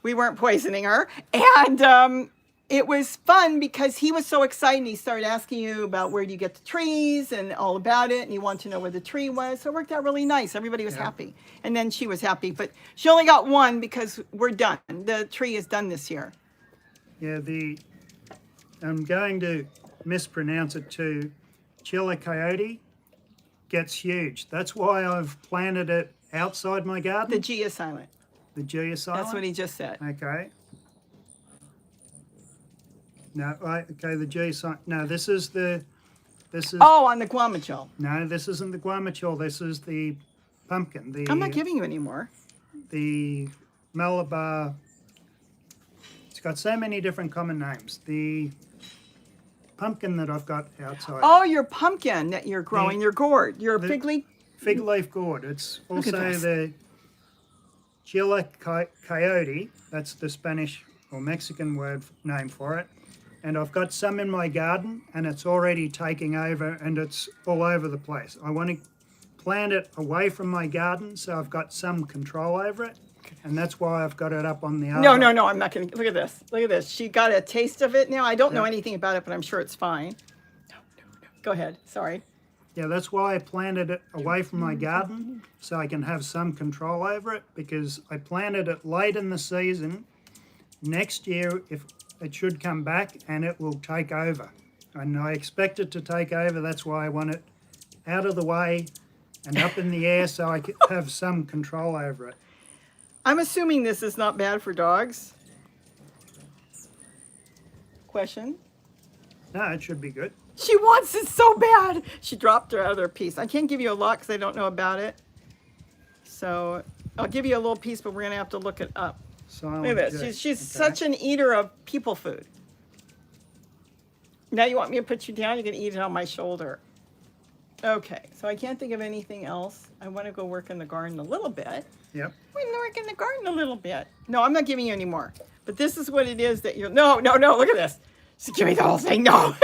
we weren't poisoning her. And it was fun because he was so excited. He started asking you about where do you get the trees and all about it. And he wanted to know where the tree was. So it worked out really nice. Everybody was happy. And then she was happy. But she only got one because we're done. The tree is done this year. Yeah, I'm going to mispronounce it too. Chayote gets huge. That's why I've planted it outside my garden. The G is silent. The G is silent? That's what he just said. Okay. No, right, okay, the G is silent. No, this is... Oh, on the guamacho. No, this isn't the guamacho. This is the pumpkin. I'm not giving you any more. The Malabar... It's got so many different common names. The pumpkin that I've got outside. Oh, your pumpkin that you're growing, your gourd, your fig leaf. Fig leaf gourd. It's Look at also this. the Chile Chayote. That's the Spanish or Mexican name for it. And I've got some in my garden, and it's already taking over, and it's all over the place. I want to plant it away from my garden, so I've got some control over it, and that's why I've got it up on the arbor. No, I'm not going to. Look at this. Look at this. She got a taste of it now. I don't know anything about it, but I'm sure it's fine. No. Go ahead. Sorry. Yeah, that's why I planted it away from my garden, so I can have some control over it, because I planted it late in the season. Next year, if it should come back and it will take over. And I expect it to take over. That's why I want it out of the way and up in the air so I can have some control over it. I'm assuming this is not bad for dogs. Question? No, it should be good. She wants it so bad. She dropped her other piece. I can't give you a lot because I don't know about it. So I'll give you a little piece, but we're going to have to look it up. Silent Look at this. J. She's Okay. such an eater of people food. Now you want me to put you down? You're going to eat it on my shoulder. Okay, so I can't think of anything else. I want to go work in the garden a little bit. Yep. We can work in the garden a little bit. No, I'm not giving you any more. But this is what it is that you're... No, look at this. Just give me the whole thing. No.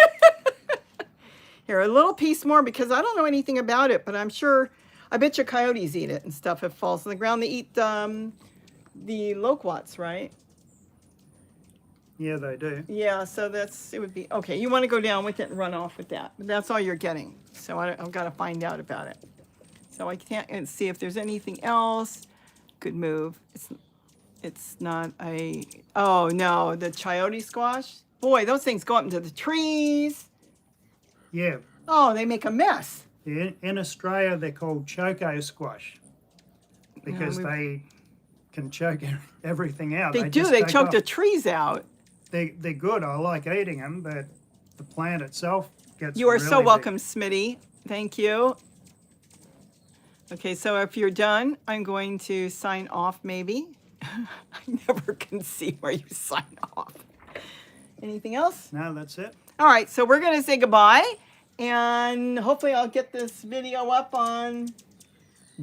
Here, a little piece more because I don't know anything about it, but I'm sure... I bet your coyotes eat it and stuff. It falls on the ground. They eat the loquats, right? Yeah, they do. Yeah, so it would be, okay, you want to go down with it and run off with that. But that's all you're getting. So I've got to find out about it. So I can't see if there's anything else. Could move. It's not a, oh no, the Chayote Squash. Boy, those things go up into the trees. Yeah. Oh, they make a mess. In Australia, they're called Chayote Squash because they can choke everything out. They do. just They take choke off. the trees out. They're good. I like eating them, but the plant itself gets You are really so big. welcome, Smitty. Thank you. Okay, so if you're done, I'm going to sign off maybe. I never can see where you sign off. Anything else? No, that's it. All right, so we're going to say goodbye. And hopefully I'll get this video up on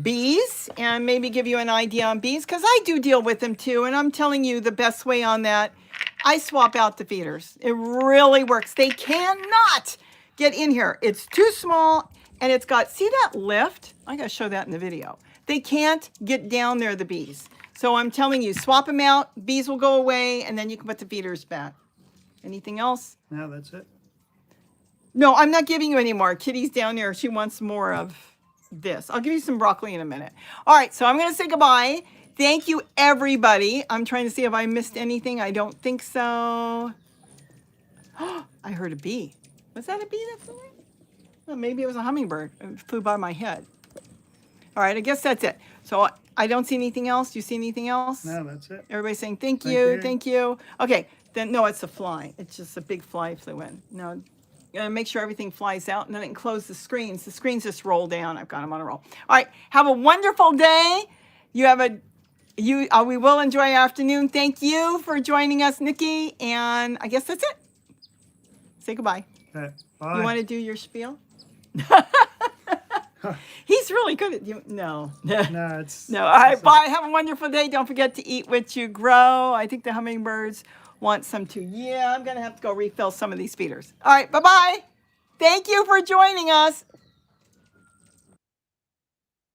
bees and maybe give you an idea on bees because I do deal with them too. And I'm telling you the best way on that, I swap out the feeders. It really works. They cannot get in here. It's too small and it's got, see that lift? I got to show that in the video. They can't get down there, the bees. So I'm telling you, swap them out, bees will go away, and then you can put the feeders back. Anything else? No, that's it. No, I'm not giving you any more. Kitty's down there. She wants more of this. I'll give you some broccoli in a minute. All right, so I'm going to say goodbye. Thank you, everybody. I'm trying to see if I missed anything. I don't think so. I heard a bee. Was that a bee that flew in? Well, maybe it was a hummingbird. It flew by my head. All right, I guess that's it. So I don't see anything else. Do you see anything else? No, that's it. Everybody's saying thank Thank you, you. thank you. Okay, then no, it's a fly. It's just a big fly flew in. Now, make sure everything flies out, and then I can close the screens. The screens just roll down. I've got them on a roll. All right, have a wonderful day. You have we will enjoy your afternoon. Thank you for joining us, Nikki, and I guess that's it. Say goodbye. Bye. You want to do your spiel? He's really good at you. No. No, it's... No. All right, bye. Have a wonderful day. Don't forget to eat what you grow. I think the hummingbirds want some too. Yeah, I'm going to have to go refill some of these feeders. All right, bye-bye. Thank you for joining us.